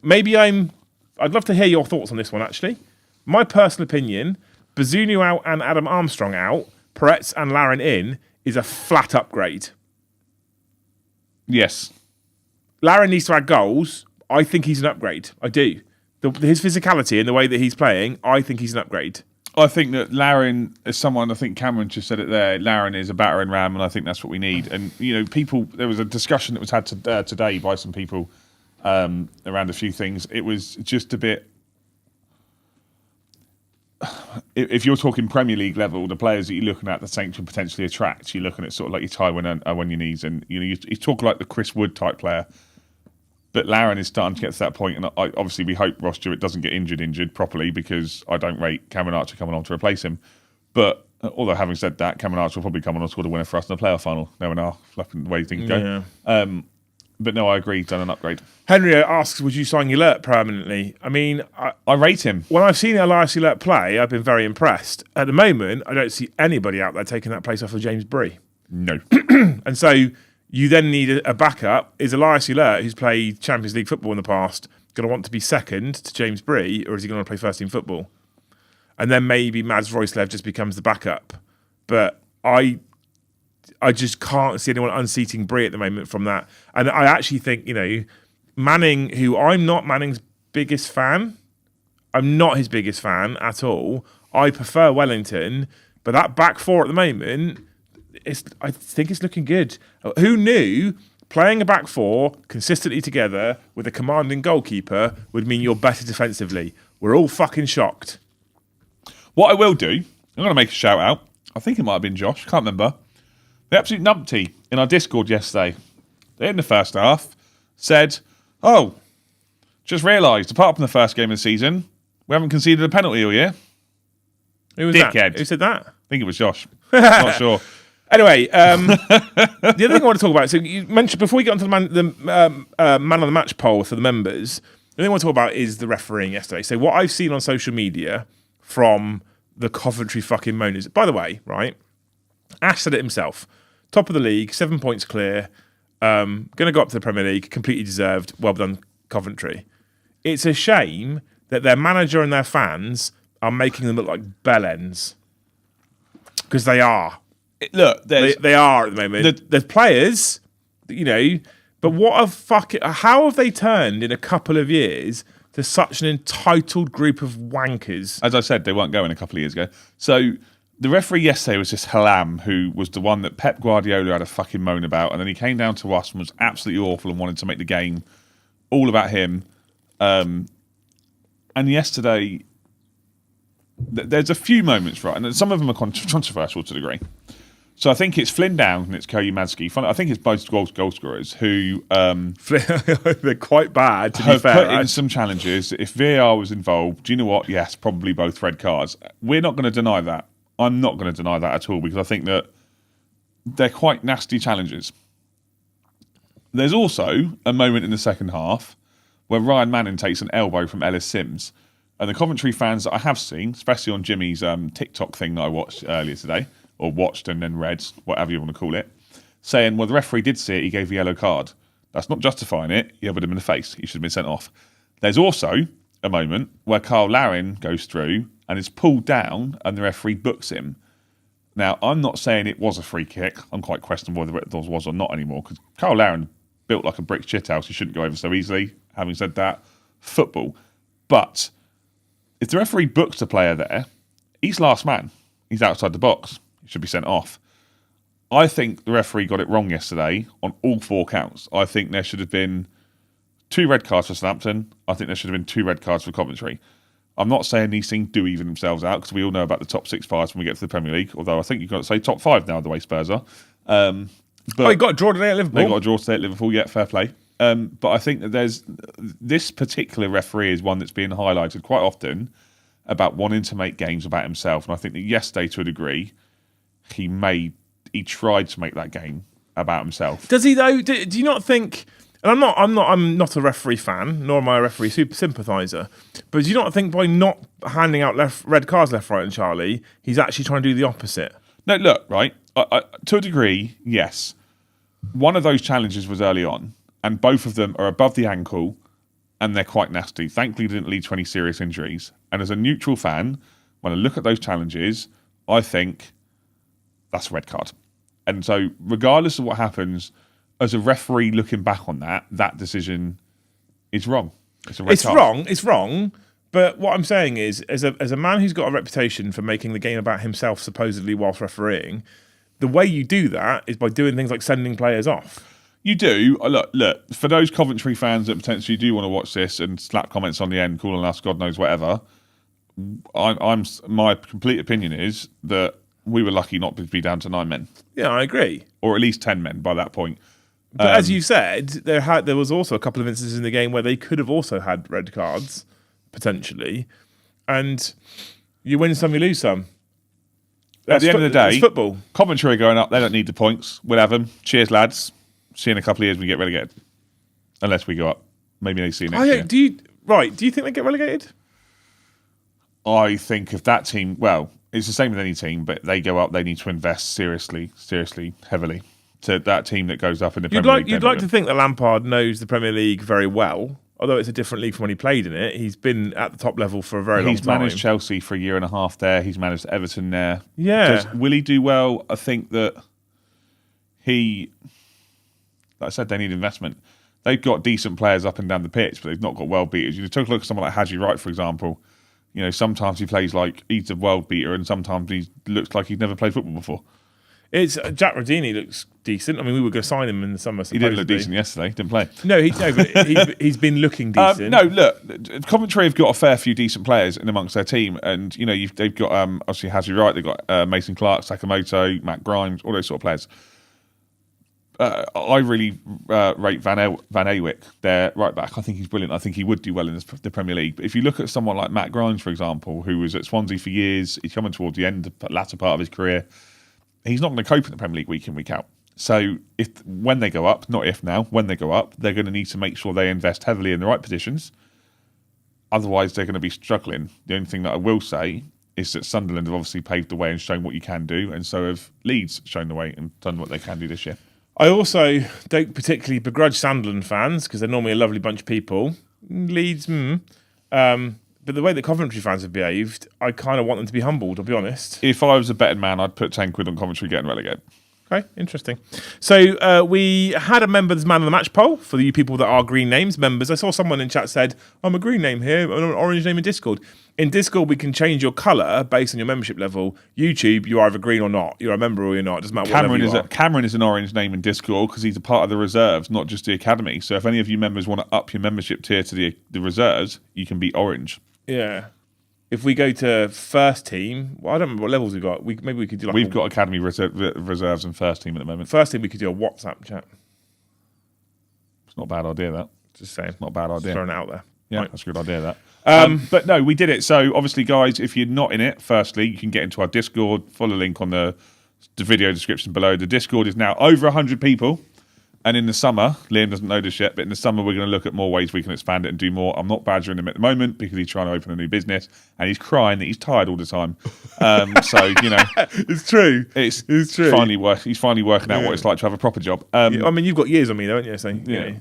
I'd love to hear your thoughts on this one, actually. My personal opinion, Bazunu out and Adam Armstrong out, Peretz and Larin in, is a flat upgrade. Yes. Larin needs to add goals. I think he's an upgrade. I do. His physicality and the way that he's playing, I think he's an upgrade. I think that Larin is someone, I think Cameron just said it there, Larin is a battering ram, and I think that's what we need. And, there was a discussion that was had today by some people around a few things. It was just a bit... If you're talking Premier League level, the players that you're looking at, the Saints can potentially attract, you're looking at sort of like your Tywin and your knees, and you talk like the Chris Wood type player. But Larin is starting to get to that point, and obviously we hope Ross Stewart doesn't get injured properly, because I don't rate Cameron Archer coming on to replace him. But although having said that, Cameron Archer will probably come on and score the winner for us in the playoff final, knowing our flapping the way things go. Yeah. But no, I agree, done an upgrade. Henry asks, would you sign Yalert permanently? I mean, I rate him. When I've seen Elias Yalert play, I've been very impressed. At the moment, I don't see anybody out there taking that place off of James Bree. No. And so you then need a backup. Is Elias Yalert, who's played Champions League football in the past, going to want to be second to James Bree, or is he going to play first team football? And then maybe Mads Royslev just becomes the backup. But I just can't see anyone unseating Bree at the moment from that. And I actually think, Manning, who I'm not Manning's biggest fan. I'm not his biggest fan at all. I prefer Wellington. But that back four at the moment, I think it's looking good. Who knew playing a back four consistently together with a commanding goalkeeper would mean you're better defensively? We're all fucking shocked. What I will do, I'm going to make a shout out. I think it might have been Josh. Can't remember. The absolute numpty in our Discord yesterday, in the first half, said, just realised, apart from the first game of the season, we haven't conceded a penalty all year. Who was Dickhead. that? Who said that? I think it was Josh. Not sure. Anyway, the other thing I want to talk about, so you mentioned, before we get onto the man of the match poll for the members, the thing I want to talk about is the refereeing yesterday. So what I've seen on social media from the Coventry fucking moaners. By the way, right, Ash said it himself. Top of the league, 7 points clear, going to go up to the Premier League, completely deserved, well done, Coventry. It's a shame that their manager and their fans are making them look like bellends. Because they are. Look, they are at the moment. There's players, you know, but how have they turned in a couple of years to such an entitled group of wankers? As I said, they weren't going a couple of years ago. So the referee yesterday was just Halam, who was the one that Pep Guardiola had a fucking moan about, and then he came down to us and was absolutely awful and wanted to make the game all about him. And yesterday, there's a few moments, right, and some of them are controversial to a degree. So I think it's Flynn Downs and it's Koyi Madsky. I think it's both goal scorers who they're quite bad, to be have fair. put in some challenges. If VAR was involved, do you know what? Yes, probably both red cards. We're not going to deny that. I'm not going to deny that at all, because I think that they're quite nasty challenges. There's also a moment in the second half where Ryan Manning takes an elbow from Ellis Sims. And the Coventry fans that I have seen, especially on Jimmy's TikTok thing that I watched earlier today, or watched and then read, whatever you want to call it, saying, well, the referee did see it, he gave a yellow card. That's not justifying it. He elbowed him in the face. He should have been sent off. There's also a moment where Carl Larin goes through and is pulled down and the referee books him. Now, I'm not saying it was a free kick. I'm quite questionable whether it was or not anymore, because Carl Larin built like a brick shithouse. He shouldn't go over so easily. Having said that, football. But if the referee books the player there, he's last man. He's outside the box. He should be sent off. I think the referee got it wrong yesterday on all four counts. I think there should have been 2 red cards for Southampton. I think there should have been 2 red cards for Coventry. I'm not saying these things do even themselves out, because we all know about the top 6 fives when we get to the Premier League, although I think you've got to say top 5 now, the way Spurs are. But he got a draw today at Liverpool. They got a draw today at Liverpool, yeah, fair play. But I think that there's this particular referee is one that's being highlighted quite often about wanting to make games about himself. And I think that yesterday, to a degree, he tried to make that game about himself. Does he though? Do you not think? And I'm not a referee fan, nor am I a referee sympathiser. But do you not think by not handing out red cards left, right, and Charlie, he's actually trying to do the opposite? No, look, right. To a degree, yes. One of those challenges was early on, and both of them are above the ankle, and they're quite nasty. Thankfully, they didn't lead to any serious injuries. And as a neutral fan, when I look at those challenges, I think that's a red card. And so, regardless of what happens, as a referee looking back on that decision is wrong. It's a red card. It's wrong. But what I'm saying is, as a man who's got a reputation for making the game about himself, supposedly whilst refereeing, the way you do that is by doing things like sending players off. You do. Look, for those Coventry fans that potentially do want to watch this and slap comments on the end, calling us God knows whatever, my complete opinion is that we were lucky not to be down to 9 men. Yeah, I agree. Or at least 10 men by that point. But as you said, there was also a couple of instances in the game where they could have also had red cards, potentially. And you win some, you lose some. At the end of the day, it's football. Coventry are going up. They don't need the points. We'll have them. Cheers, lads. See you in a couple of years when we get relegated. Unless we go up. Maybe they see you next year. Do you think they get relegated? I think if that team, well, it's the same with any team, but they go up, they need to invest seriously, heavily. To that team that goes up in the Premier League. You'd like to think that Lampard knows the Premier League very well, although it's a different league from when he played in it. He's been at the top level for a very long time. He's managed Chelsea for a year and a half there. He's managed Everton there. Yeah. Will he do well? I think that like I said, they need investment. They've got decent players up and down the pitch, but they've not got world beaters. You took a look at someone like Haji Wright, for example. You know, sometimes he plays like he's a world beater, and sometimes he looks like he's never played football before. It's Jack Rodini looks decent. I mean, we were going to sign him in the summer. He didn't look decent yesterday. Didn't play. No, but he's been looking decent. No, look, Coventry have got a fair few decent players in amongst their team, and you know they've got obviously Haji Wright, they've got Mason Clark, Sakamoto, Matt Grimes, all those sort of players. I really rate Van Aywick, their right back. I think he's brilliant. I think he would do well in the Premier League. But if you look at someone like Matt Grimes, for example, who was at Swansea for years, he's coming towards the latter part of his career. He's not going to cope in the Premier League week in, week out. So when they go up, not if now, when they go up, they're going to need to make sure they invest heavily in the right positions. Otherwise, they're going to be struggling. The only thing that I will say is that Sunderland have obviously paved the way and shown what you can do, and so have Leeds shown the way and done what they can do this year. I also don't particularly begrudge Sunderland fans because they're normally a lovely bunch of people. Leeds, but the way that Coventry fans have behaved, I kind of want them to be humbled, I'll be honest. If I was a betting man, I'd put 10 quid on Coventry getting relegated. Okay, interesting. So we had a members man of the match poll for you people that are green names members. I saw someone in chat said, I'm a green name here, I'm an orange name in Discord. In Discord, we can change your colour based on your membership level. YouTube, you're either green or not. You're a member or you're not. It doesn't matter what level you are. Cameron is an orange name in Discord because he's a part of the reserves, not just the academy. So if any of you members want to up your membership tier to the reserves, you can be orange. Yeah. If we go to first team, well, I don't remember what levels we've got. Maybe we could do We've got academy reserves and first team at the moment. First team, we could do a WhatsApp chat. It's not a bad idea, that. Just saying. It's not a bad idea. Just throwing it out there. Yeah, Right. that's a good idea, that. But no, we did it. So obviously, guys, if you're not in it, firstly, you can get into our Discord. Follow the link on the video description below. The Discord is now over 100 people. And in the summer, Liam doesn't know this yet, but in the summer, we're going to look at more ways we can expand it and do more. I'm not badgering him at the moment because he's trying to open a new business and he's crying that he's tired all the time. So, you know. It's true. It's true. He's finally working out what it's like to have a proper job. I mean, you've got years on me, though, haven't you? So, yeah.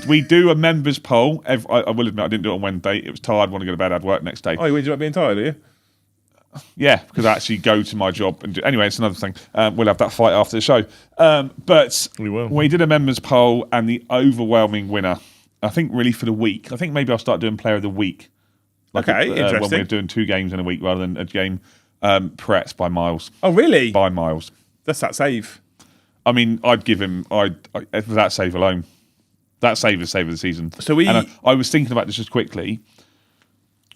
We do a members poll. I will admit I didn't do it on Wednesday. It was tired. Want to go to bed. I had work next day. Oh, you ended up being tired, are you? Yeah, because I actually go to my job and anyway, it's another thing. We'll have that fight after the show. But we did a members poll, and the overwhelming winner, I think, really for the week. I think maybe I'll start doing Player of the Week. Interesting. When we're doing 2 games in a week rather than a game. Pret by miles. Oh, really? By miles. That's that save. I mean, I'd give him. For that save alone, that save is save of the season. So I was thinking about this just quickly.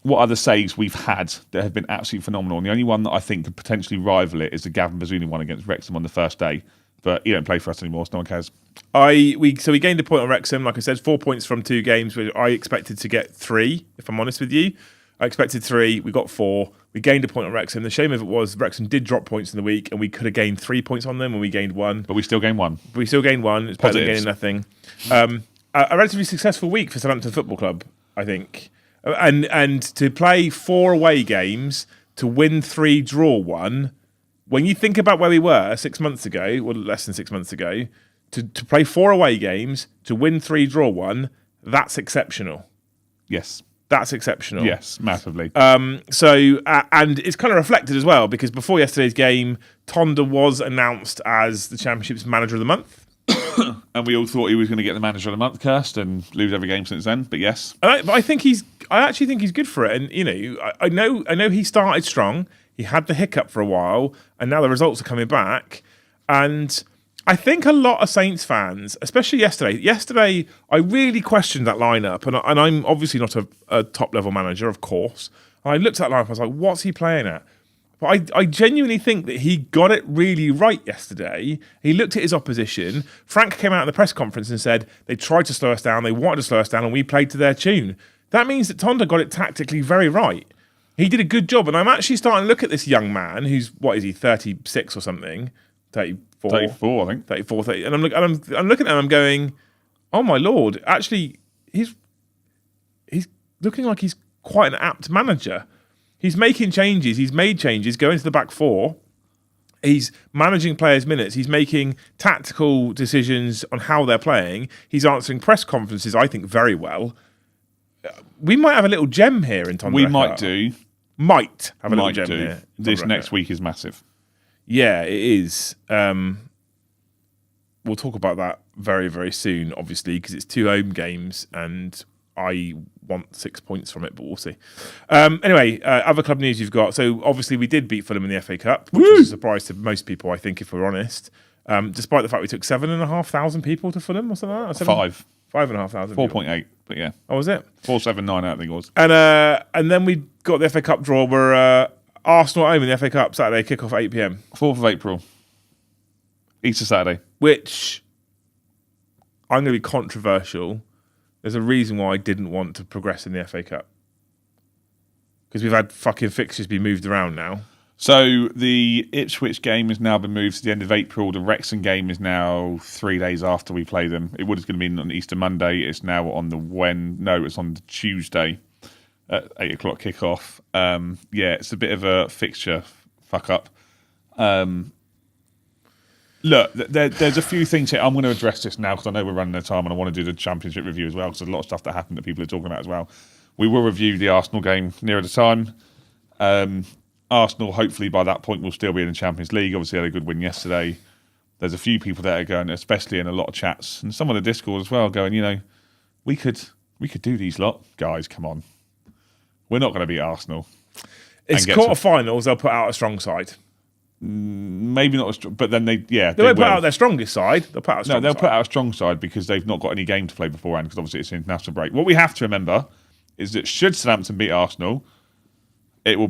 What other saves we've had that have been absolutely phenomenal? And the only one that I think could potentially rival it is the Gavin Bazuni one against Wrexham on the first day. But he don't play for us anymore, so no one cares. We gained a point on Wrexham. Like I said, 4 points from 2 games, which I expected to get 3, if I'm honest with you. I expected 3, we got 4. We gained a point on Wrexham. The shame of it was Wrexham did drop points in the week, and we could have gained 3 points on them, and we gained 1. But we still gained 1. It's better than gaining nothing. A relatively successful week for Southampton Football Club, I think. And to play 4 away games, to win 3, draw 1, when you think about where we were 6 months ago, or less than 6 months ago, to play 4 away games, to win 3, draw 1, that's exceptional. Yes. That's exceptional. Yes, massively. And it's kind of reflected as well, because before yesterday's game, Tonda was announced as the Championship's Manager of the Month. And we all thought he was going to get the Manager of the Month cursed and lose every game since then. But yes, but I actually think he's good for it. And you know, I know he started strong. He had the hiccup for a while, and now the results are coming back. And I think a lot of Saints fans, especially yesterday, I really questioned that lineup. And I'm obviously not a top level manager, of course. I looked at that lineup. I was like, what's he playing at? But I genuinely think that he got it really right yesterday. He looked at his opposition. Frank came out in the press conference and said they tried to slow us down, they wanted to slow us down, and we played to their tune. That means that Tonda got it tactically very right. He did a good job, and I'm actually starting to look at this young man who's, 36 or something? 34? 34, I think. 34, 30. And I'm looking at him, I'm going, oh my Lord, actually, he's looking like he's quite an apt manager. He's making changes. He's made changes, going to the back 4. He's managing players' minutes. He's making tactical decisions on how they're playing. He's answering press conferences, I think, very well. We might have a little gem here in Tonda. We might do. Might have a little gem here. This next week is massive. Yeah, it is. We'll talk about that very, very soon, obviously, because it's 2 home games and I want 6 points from it, but we'll see. Anyway, other club news you've got. So obviously we did beat Fulham in the FA Cup, which is a surprise to most people, I think, if we're honest. Despite the fact we took 7,500 people to Fulham or something like that. 5,500. 4.8, but yeah. Oh, was it? 479, I think it was. And then we got the FA Cup draw where Arsenal at home in the FA Cup Saturday, kick-off 8 p.m. 4th of April. Easter Saturday. Which, I'm going to be controversial. There's a reason why I didn't want to progress in the FA Cup. Because we've had fucking fixtures be moved around now. So the Ipswich game has now been moved to the end of April. The Wrexham game is now 3 days after we play them. It was going to be on Easter Monday. It's now on it's on the Tuesday at 8 o'clock kickoff. It's a bit of a fixture fuck up. Look, there's a few things here. I'm going to address this now because I know we're running out of time and I want to do the Championship review as well because there's a lot of stuff that happened that people are talking about as well. We will review the Arsenal game nearer the time. Arsenal, hopefully by that point, will still be in the Champions League. Obviously, had a good win yesterday. There's a few people that are going, especially in a lot of chats, and some on the Discord as well, going, we could do these lot. Guys, come on. We're not going to beat Arsenal. It's quarterfinals, they'll put out a strong side. Maybe not as strong, but then they won't put out their strongest side. They'll put out a strong side because they've not got any game to play beforehand because obviously it's an international break. What we have to remember is that should Southampton beat Arsenal, it will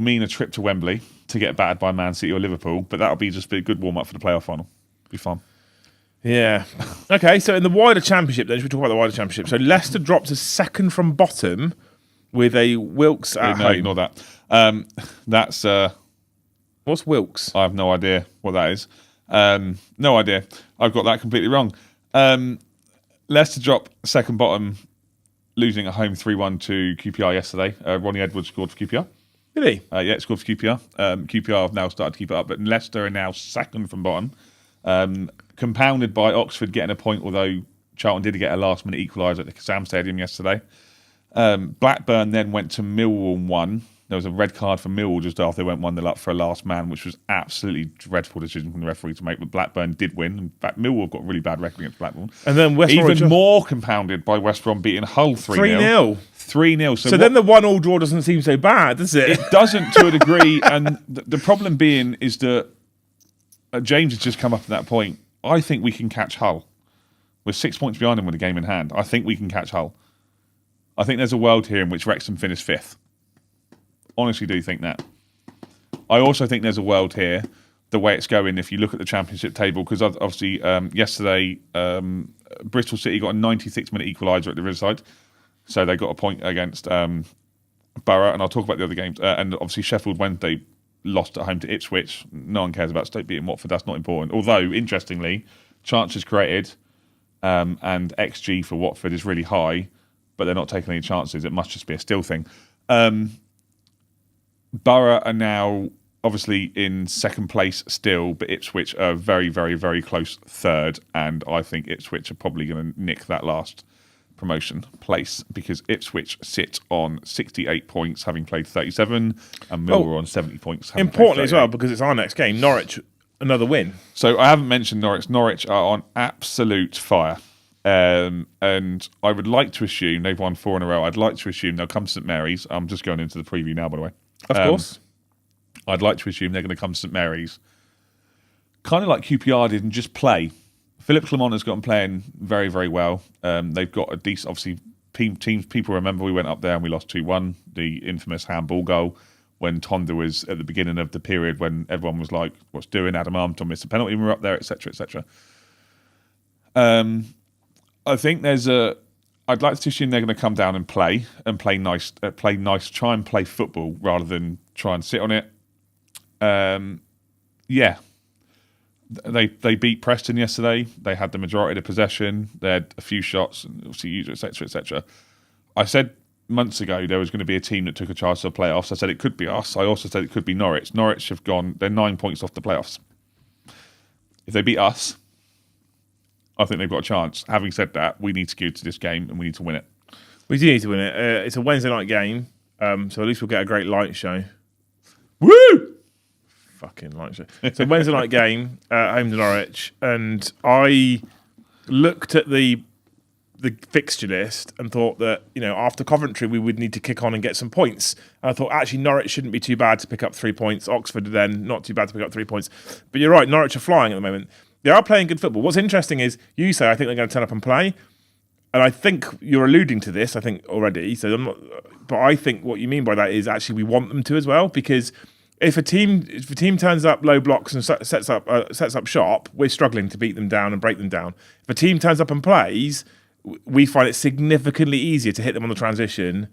mean a trip to Wembley to get battered by Man City or Liverpool, but that'll be just a good warm-up for the playoff final. It'll be fun. Yeah. Okay, so in the wider championship then, should we talk about the wider championship? So Leicester dropped to second from bottom with a Wilkes at home. Ignore that. That's... What's Wilkes? I have no idea what that is. No idea. I've got that completely wrong. Leicester drop second bottom, losing at home 3-1 to QPR yesterday. Ronnie Edwards scored for QPR. Did he? Scored for QPR. QPR have now started to keep it up, but Leicester are now second from bottom. Compounded by Oxford getting a point, although Charlton did get a last-minute equaliser at the Sam Stadium yesterday. Blackburn then went to Millwall and won. There was a red card for Millwall just after they went 1-0 up for a last man, which was absolutely dreadful decision from the referee to make. But Blackburn did win. In fact, Millwall have got a really bad record against Blackburn. And then West Brom even more compounded by West Brom beating Hull 3-0. 3-0. So then the 1-1 draw doesn't seem so bad, does it? It doesn't to a degree. And the problem being is that James has just come up to that point. I think we can catch Hull. We're 6 points behind them with a game in hand. I think we can catch Hull. I think there's a world here in which Wrexham finish 5th. Honestly do think that. I also think there's a world here, the way it's going, if you look at the Championship table, because obviously yesterday Bristol City got a 96-minute equaliser at the Riverside, so they got a point against Borough, and I'll talk about the other games. And obviously Sheffield Wednesday lost at home to Ipswich. No one cares about Stoke beating Watford, that's not important. Although, interestingly, chances created and XG for Watford is really high, but they're not taking any chances. It must just be a still thing. Borough are now obviously in second place still, but Ipswich are very, very, very close third, and I think Ipswich are probably going to nick that last promotion place because Ipswich sit on 68 points having played 37 and Millwall on 70 points. Importantly as well, because it's our next game, Norwich, another win. So I haven't mentioned Norwich. Norwich are on absolute fire. And I would like to assume they've won 4 in a row. I'd like to assume they'll come to St Mary's. I'm just going into the preview now, by the way. Of course. I'd like to assume they're going to come to St Mary's, kind of like QPR did, and just play. Philip Clement has got them playing very, very well. They've got a decent, obviously, teams. People remember we went up there and we lost 2-1, the infamous handball goal when Tonda was at the beginning of the period when everyone was like, what's doing? Adam Armstrong missed a penalty and we're up there, etc., etc. I think I'd like to assume they're going to come down and play nice, try and play football rather than try and sit on it. They beat Preston yesterday. They had the majority of the possession. They had a few shots, and obviously, etc., etc. I said months ago there was going to be a team that took a charge to the playoffs. I said it could be us. I also said it could be Norwich. Norwich have gone. They're 9 points off the playoffs. If they beat us, I think they've got a chance. Having said that, we need to go to this game and we need to win it. We do need to win it. It's a Wednesday night game, so at least we'll get a great light show. Woo! Fucking light show. So Wednesday night game, home to Norwich, and I looked at the fixture list and thought that, after Coventry we would need to kick on and get some points. And I thought actually Norwich shouldn't be too bad to pick up 3 points. Oxford then not too bad to pick up 3 points. But you're right, Norwich are flying at the moment. They are playing good football. What's interesting is you say I think they're going to turn up and play. And I think you're alluding to this, I think, already. So I'm not, but I think what you mean by that is actually we want them to as well, because if a team turns up low blocks and sets up shop, we're struggling to beat them down and break them down. If a team turns up and plays, we find it significantly easier to hit them on the transition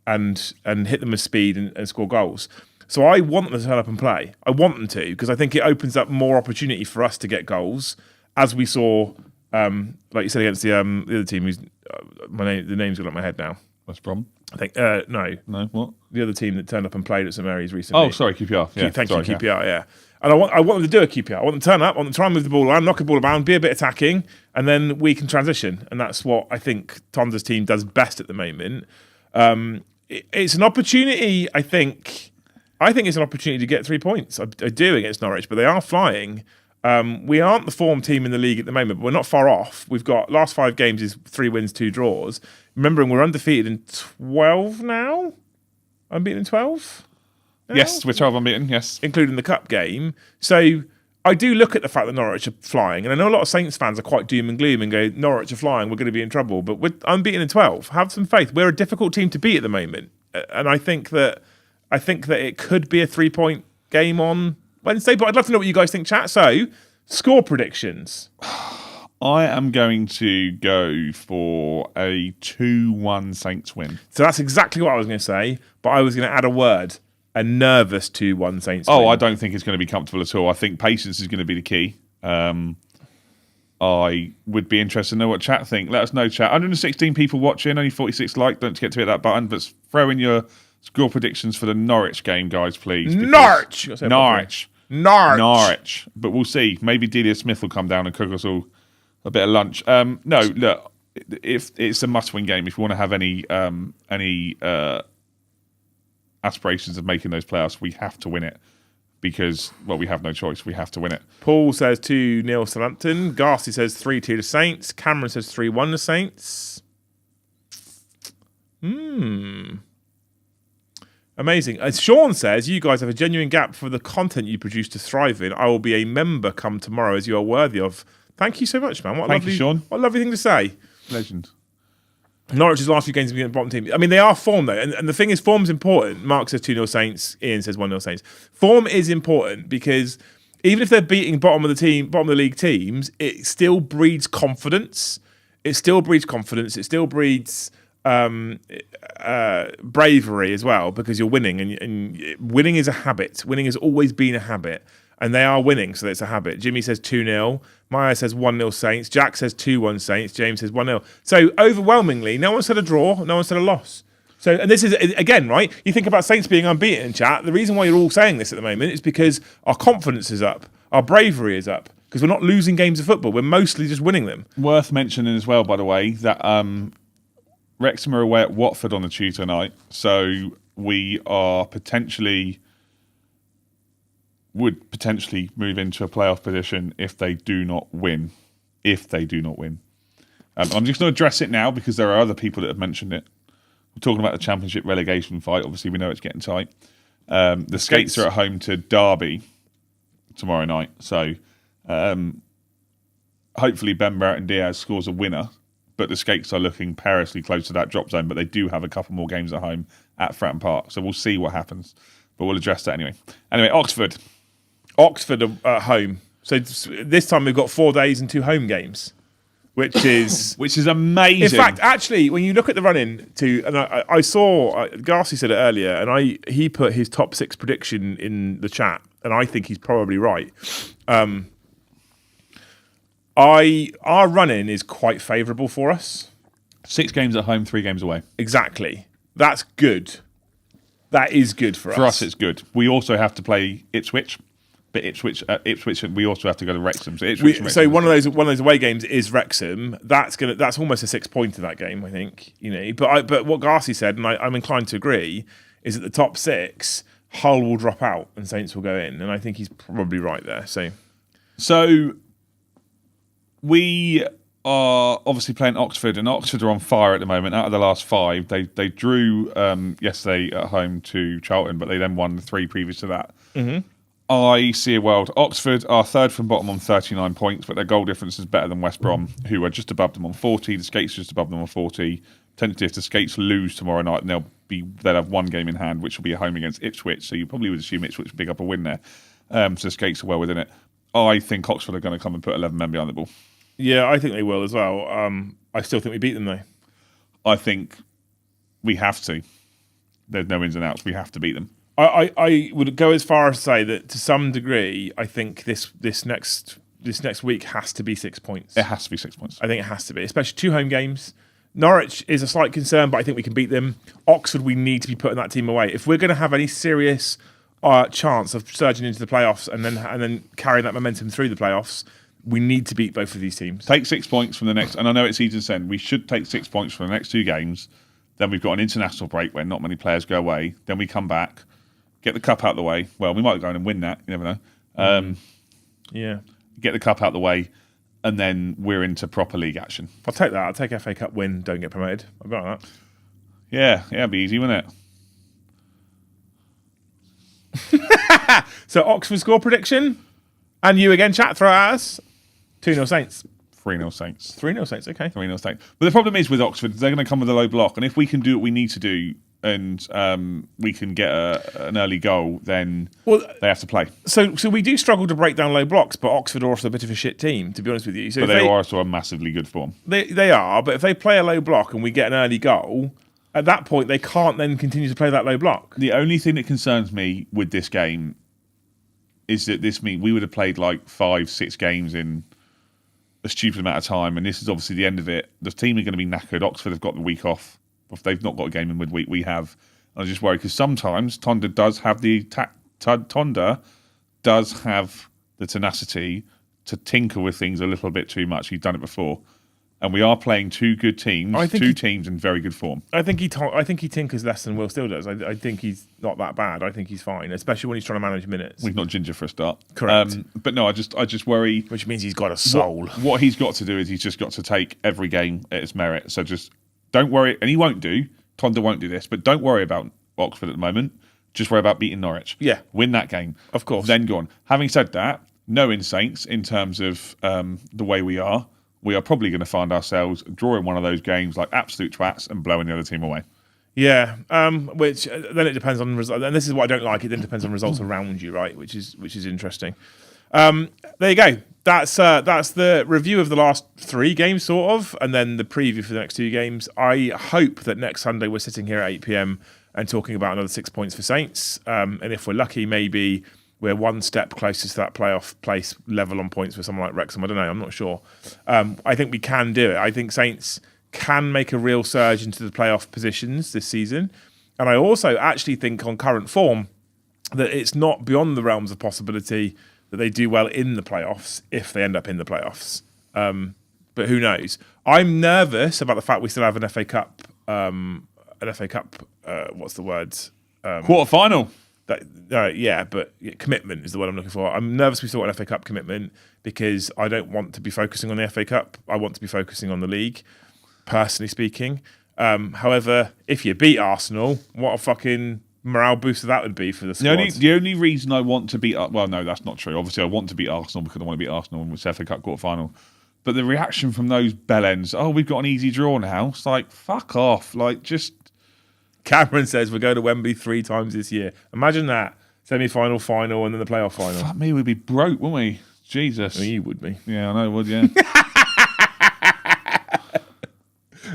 and hit them with speed and score goals. So I want them to turn up and play. I want them to, because I think it opens up more opportunity for us to get goals, as we saw, like you said, against the other team who's the name's gone up my head now. West Brom. I think no, what? The other team that turned up and played at St Mary's recently. Oh, sorry, QPR. Yeah, thank you, QPR. Yeah, and I want them to do a QPR. I want them to turn up. I want them to try and move the ball around, knock the ball about, be a bit attacking, and then we can transition. And that's what I think Tonda's team does best at the moment. It's an opportunity. I think it's an opportunity to get 3 points. I do against Norwich, but they are flying. We aren't the form team in the league at the moment, but we're not far off. We've got last 5 games is 3 wins, 2 draws. Remembering we're undefeated in 12 now. Unbeaten in 12? Now? Yes, we're 12 unbeaten, yes. Including the cup game. So I do look at the fact that Norwich are flying, and I know a lot of Saints fans are quite doom and gloom and go, Norwich are flying, we're going to be in trouble. But we're unbeaten in 12. Have some faith. We're a difficult team to beat at the moment. And I think that it could be a 3-point game on Wednesday, but I'd love to know what you guys think, chat. So, score predictions. I am going to go for a 2-1 Saints win. So that's exactly what I was going to say, but I was going to add a word. A nervous 2-1 Saints win. Oh, I don't think it's going to be comfortable at all. I think patience is going to be the key. I would be interested to know what chat think. Let us know, chat. 116 people watching, only 46 likes. Don't forget to hit that button, but throw in your score predictions for the Norwich game, guys, please. Norwich! But we'll see. Maybe Delia Smith will come down and cook us all a bit of lunch. No, look, if it's a must-win game, if you want to have any aspirations of making those playoffs, we have to win it. Because, well, we have no choice. We have to win it. Paul says 2-0 Southampton. Garcy says 3-2 to Saints. Cameron says 3-1 to Saints. Amazing. As Sean says, you guys have a genuine gap for the content you produce to thrive in. I will be a member come tomorrow, as you are worthy of. Thank you so much, man. Thank you, Sean. What a lovely thing to say. Legend. Norwich's last few games have been the bottom team. I mean, they are form, though. And the thing is, form's important. Mark says 2-0 Saints. Ian says 1-0 Saints. Form is important because even if they're beating bottom of the league teams, it still breeds confidence. It still breeds bravery as well, because you're winning. And winning is a habit. Winning has always been a habit. And they are winning, so it's a habit. Jimmy says 2-0. Maya says 1-0 Saints. Jack says 2-1 Saints. James says 1-0. So overwhelmingly, no one said a draw. No one said a loss. So, and this is, again, right? You think about Saints being unbeaten in chat. The reason why you're all saying this at the moment is because our confidence is up. Our bravery is up. Because we're not losing games of football. We're mostly just winning them. Worth mentioning as well, by the way, that Wrexham are away at Watford on the Tuesday night. So we are would potentially move into a playoff position if they do not win. I'm just going to address it now because there are other people that have mentioned it. We're talking about the Championship relegation fight. Obviously, we know it's getting tight. The Skates are at home to Derby tomorrow night. So hopefully Ben Barrett and Diaz scores a winner. But the Skates are looking perilously close to that drop zone. But they do have a couple more games at home at Fratton Park. So we'll see what happens. But we'll address that anyway. Anyway, Oxford at home. So this time we've got 4 days and 2 home games, which is amazing. In fact, actually, when you look at the run-in to, and I saw Garcy said it earlier, and he put his top 6 prediction in the chat, and I think he's probably right. Our run-in is quite favourable for us. 6 games at home, 3 games away. Exactly. That's good. That is good for us. For us, it's good. We also have to play Ipswich. But Ipswich, we also have to go to Wrexham. So one of those away games is Wrexham. That's almost a 6-pointer, that game, I think. But what Garcy said, and I'm inclined to agree, is that the top 6, Hull will drop out and Saints will go in, and I think he's probably right there. So we are obviously playing Oxford, and Oxford are on fire at the moment. Out of the last 5, they drew yesterday at home to Charlton, but they then won the 3 previous to that. Mm-hmm. I see a world. Oxford are third from bottom on 39 points, but their goal difference is better than West Brom, who are just above them on 40. The Skates are just above them on 40. Tentatively, if the Skates lose tomorrow night, they'll have one game in hand, which will be a home against Ipswich. So you probably would assume Ipswich will pick up a win there. So the Skates are well within it. I think Oxford are going to come and put 11 men behind the ball. Yeah, I think they will as well. I still think we beat them though. I think we have to. There's no ins and outs. We have to beat them. I would go as far as to say that to some degree, I think this next week has to be 6 points. It has to be 6 points. I think it has to be, especially 2 home games. Norwich is a slight concern, but I think we can beat them. Oxford, we need to be putting that team away. If we're going to have any serious chance of surging into the playoffs and then carrying that momentum through the playoffs, we need to beat both of these teams. Take 6 points from the next, and I know it's easy to send. We should take 6 points from the next 2 games. Then we've got an international break where not many players go away. Then we come back, get the cup out of the way. Well, we might go in and win that. You never know. Yeah. Get the cup out of the way, and then we're into proper league action. I'll take that. I'll take FA Cup win, don't get promoted. I'll go on that. Yeah, it'd be easy, wouldn't it? So Oxford score prediction, and you again, chat, throw it at us. 2-0 Saints. 3-0 Saints. 3-0 Saints, okay. 3-0 Saints. But the problem is with Oxford, they're going to come with a low block, and if we can do what we need to do and we can get an early goal, then they have to play. So we do struggle to break down low blocks, but Oxford are also a bit of a shit team, to be honest with you. So but they are also a massively good form. They are, but if they play a low block and we get an early goal, at that point they can't then continue to play that low block. The only thing that concerns me with this game is that this means we would have played like 5-6 games in a stupid amount of time, and this is obviously the end of it. The team are going to be knackered. Oxford have got the week off. If they've not got a game in midweek, we have. I was just worried because sometimes Tonda does have the tenacity to tinker with things a little bit too much. He's done it before, and we are playing 2 good teams, teams in very good form. I think he tinkers less than Will still does. I think he's not that bad. I think he's fine, especially when he's trying to manage minutes. We've not ginger for a start, correct? But no, I just worry. Which means he's got a soul. What he's got to do is he's just got to take every game at its merit. So just don't worry, and he won't do. Tonda won't do this, but don't worry about Oxford at the moment. Just worry about beating Norwich. Yeah, win that game, of course. Then go on. Having said that, no in Saints in terms of the way we are. We are probably going to find ourselves drawing one of those games like absolute twats and blowing the other team away. Yeah, which then it depends on results, and this is what I don't like. It then depends on results around you, right? Which is interesting. There you go. That's the review of the last 3 games, sort of, and then the preview for the next 2 games. I hope that next Sunday we're sitting here at 8 p.m. and talking about another 6 points for Saints, and if we're lucky, maybe we're one step closer to that playoff place level on points for someone like Wrexham. I don't know. I'm not sure. I think we can do it. I think Saints can make a real surge into the playoff positions this season. And I also actually think on current form that it's not beyond the realms of possibility that they do well in the playoffs if they end up in the playoffs. But who knows? I'm nervous about the fact we still have an FA Cup. What's the word? Quarter-final. Commitment is the word I'm looking for. I'm nervous we still got an FA Cup commitment because I don't want to be focusing on the FA Cup. I want to be focusing on the league, personally speaking. However, if you beat Arsenal, what a fucking morale booster that would be for the squad. The only reason I want to beat... Well, no, that's not true. Obviously, I want to beat Arsenal because I want to beat Arsenal in the FA Cup quarter-final. But the reaction from those bellends, we've got an easy draw now. It's like, fuck off. Like, just... Cameron says we're going to Wembley 3 times this year. Imagine that. Semi-final, final, and then the playoff final. Fuck me, we'd be broke, wouldn't we? Jesus. Well, you would be. Yeah, I know, would, yeah.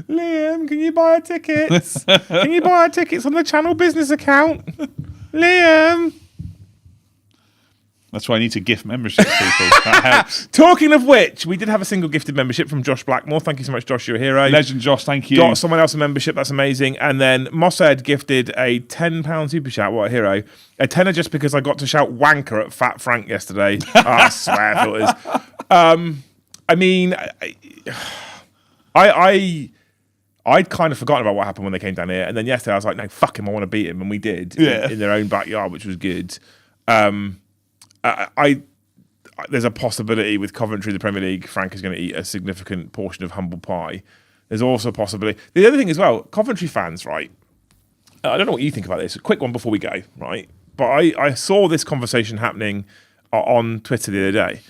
Liam, can you buy our tickets? Can you buy our tickets on the channel business account? Liam. That's why I need to gift memberships, people. That helps. Talking of which, we did have a single gifted membership from Josh Blackmore. Thank you so much, Josh. You're a hero. Legend, Josh. Thank you. Got someone else a membership. That's amazing. And then Mossad gifted a £10 super chat. What a hero. A tenner just because I got to shout wanker at Fat Frank yesterday. I swear if it was. I'd kind of forgotten about what happened when they came down here. And then yesterday I was like, no, fuck him. I want to beat him. And we did in their own backyard, which was good. There's a possibility with Coventry in the Premier League, Frank is going to eat a significant portion of humble pie. There's also a possibility. The other thing as well, Coventry fans, right? I don't know what you think about this. A quick one before we go, right? but I saw this conversation happening on Twitter the other day.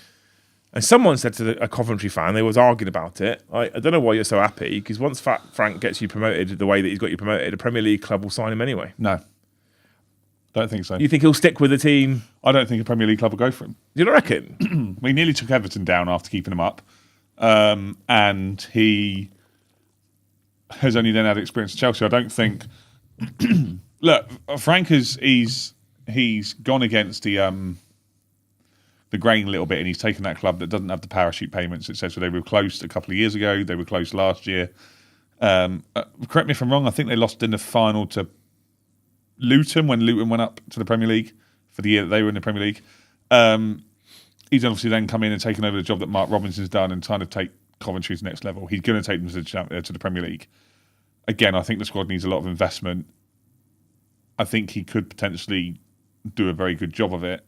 And someone said to a Coventry fan, they was arguing about it. I don't know why you're so happy, because once Frank gets you promoted the way that he's got you promoted, a Premier League club will sign him anyway. No. Don't think so. You think he'll stick with the team? I don't think a Premier League club will go for him. You don't reckon? We nearly took Everton down after keeping him up. And he has only then had experience at Chelsea. I don't think... Look, Frank he's gone against the grain a little bit, and he's taken that club that doesn't have the parachute payments, etc. They were close a couple of years ago. They were close last year. Correct me if I'm wrong. I think they lost in the final to Luton when Luton went up to the Premier League for the year that they were in the Premier League. He's obviously then come in and taken over the job that Mark Robinson's done and trying to take Coventry to the next level. He's going to take them to the Premier League. Again, I think the squad needs a lot of investment. I think he could potentially do a very good job of it.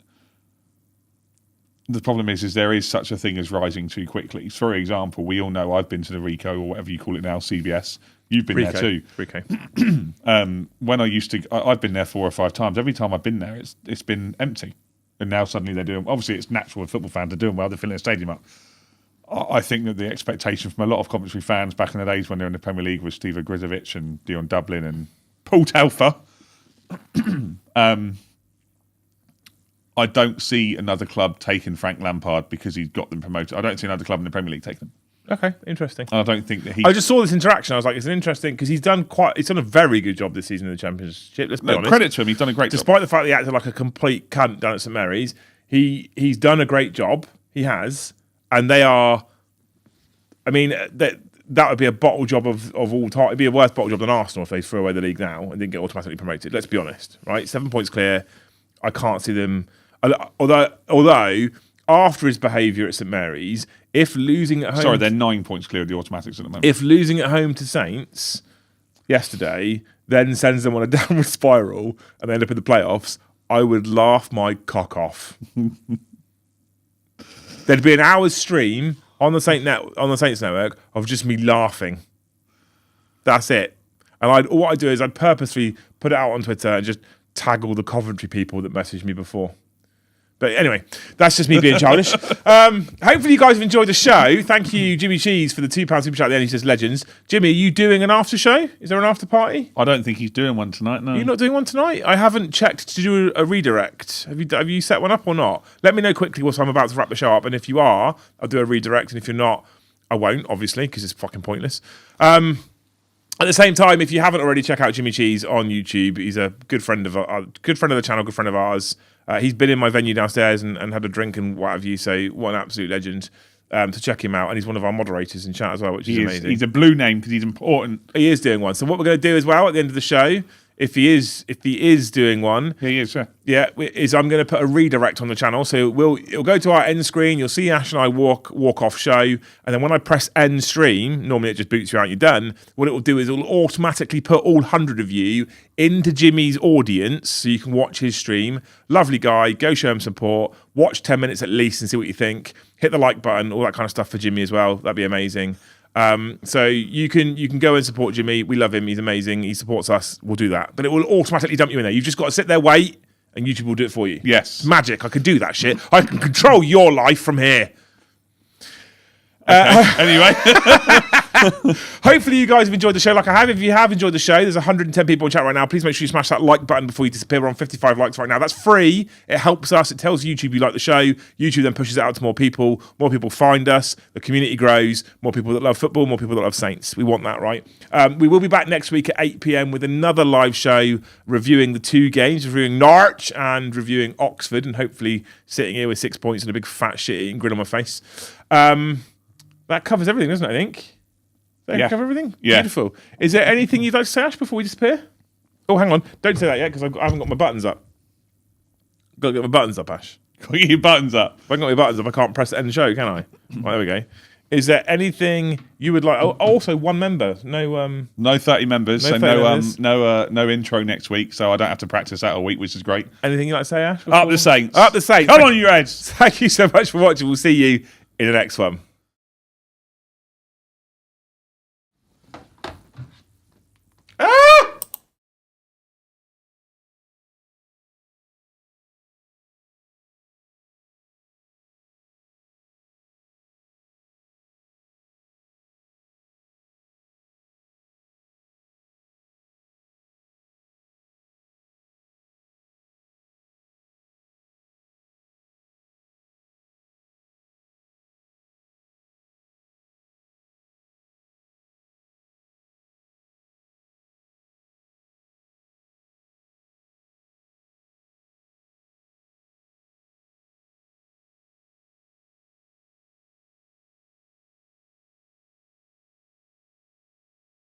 The problem is there is such a thing as rising too quickly. For example, we all know I've been to the Rico, or whatever you call it now, CBS. You've been there too. Rico. When I've been there 4 or 5 times. Every time I've been there, it's been empty. And now suddenly they're doing... Obviously, it's natural with football fans. They're doing well. They're filling the stadium up. I think that the expectation from a lot of Coventry fans back in the days when they were in the Premier League was Steve Grizovic and Dion Dublin and Paul Telfer. I don't see another club taking Frank Lampard because he's got them promoted. I don't see another club in the Premier League taking them. Okay, interesting. And I don't think that I just saw this interaction. I was like, it's an interesting, because he's done a very good job this season in the Championship. Let's be honest. Credit to him, he's done a great job. Despite the fact that he acted like a complete cunt down at St Mary's, he's done a great job. He has, and they are. I mean, that would be a bottle job of all time. It'd be a worse bottle job than Arsenal if they threw away the league now and didn't get automatically promoted. Let's be honest, right? 7 points clear. I can't see them. Although after his behaviour at St Mary's, if losing at home... Sorry, they're 9 points clear of the automatics at the moment. If losing at home to Saints yesterday then sends them on a downward spiral and they end up in the playoffs, I would laugh my cock off. There'd be an hour's stream on the Saints network of just me laughing. That's it. And what I'd do is I'd purposely put it out on Twitter and just tag all the Coventry people that messaged me before. But anyway, that's just me being childish. Hopefully you guys have enjoyed the show. Thank you, Jimmy Cheese, for the £2 super chat at the end. He says, legends. Jimmy, are you doing an after show? Is there an after party? I don't think he's doing one tonight, no. You're not doing one tonight? I haven't checked to do a redirect. Have you set one up or not? Let me know quickly whilst I'm about to wrap the show up. And if you are, I'll do a redirect. And if you're not, I won't, obviously, because it's fucking pointless. At the same time, if you haven't already, check out Jimmy Cheese on YouTube. He's a good friend of the channel, good friend of ours. He's been in my venue downstairs and had a drink and what have you. So what an absolute legend. To check him out, and he's one of our moderators in chat as well, which is amazing. He's a blue name because he's important. He is doing one. So what we're going to do as well at the end of the show, if he is doing one, he is, yeah, is I'm going to put a redirect on the channel. So it'll go to our end screen. You'll see Ash and I walk off show, and then when I press end stream, normally it just boots you out. You're done. What it will do is it will automatically put all 100 of you into Jimmy's audience, so you can watch his stream. Lovely guy. Go show him support. Watch 10 minutes at least and see what you think. Hit the like button, all that kind of stuff for Jimmy as well. That'd be amazing. So you can go and support Jimmy. We love him. He's amazing. He supports us. We'll do that. But it will automatically dump you in there. You've just got to sit there, wait, and YouTube will do it for you. Yes. It's magic. I can do that shit. I can control your life from here. Anyway. Hopefully you guys have enjoyed the show like I have. If you have enjoyed the show, there's 110 people in chat right now. Please make sure you smash that like button before you disappear. We're on 55 likes right now. That's free. It helps us. It tells YouTube you like the show. YouTube then pushes it out to more people. More people find us. The community grows. More people that love football. More people that love Saints. We want that, right? We will be back next week at 8 p.m. with another live show reviewing the 2 games, reviewing Norwich and reviewing Oxford, and hopefully sitting here with 6 points and a big fat shit-eating grin on my face. That covers everything, doesn't it, I think? Cover everything? Yeah. Beautiful. Is there anything you'd like to say, Ash, before we disappear? Oh, hang on. Don't say that yet, because I haven't got my buttons up. Got to get my buttons up, Ash. Got to get your buttons up. If I haven't got my buttons up, I can't press end show, can I? Right, there we go. Is there anything you would like... Oh, also, one member. No 30 members. No 30 members. No intro next week, so I don't have to practice that all week, which is great. Anything you'd like to say, Ash? Up the Saints. Up the Saints. Come on, you Reds. Thank you so much for watching. We'll see you in the next one.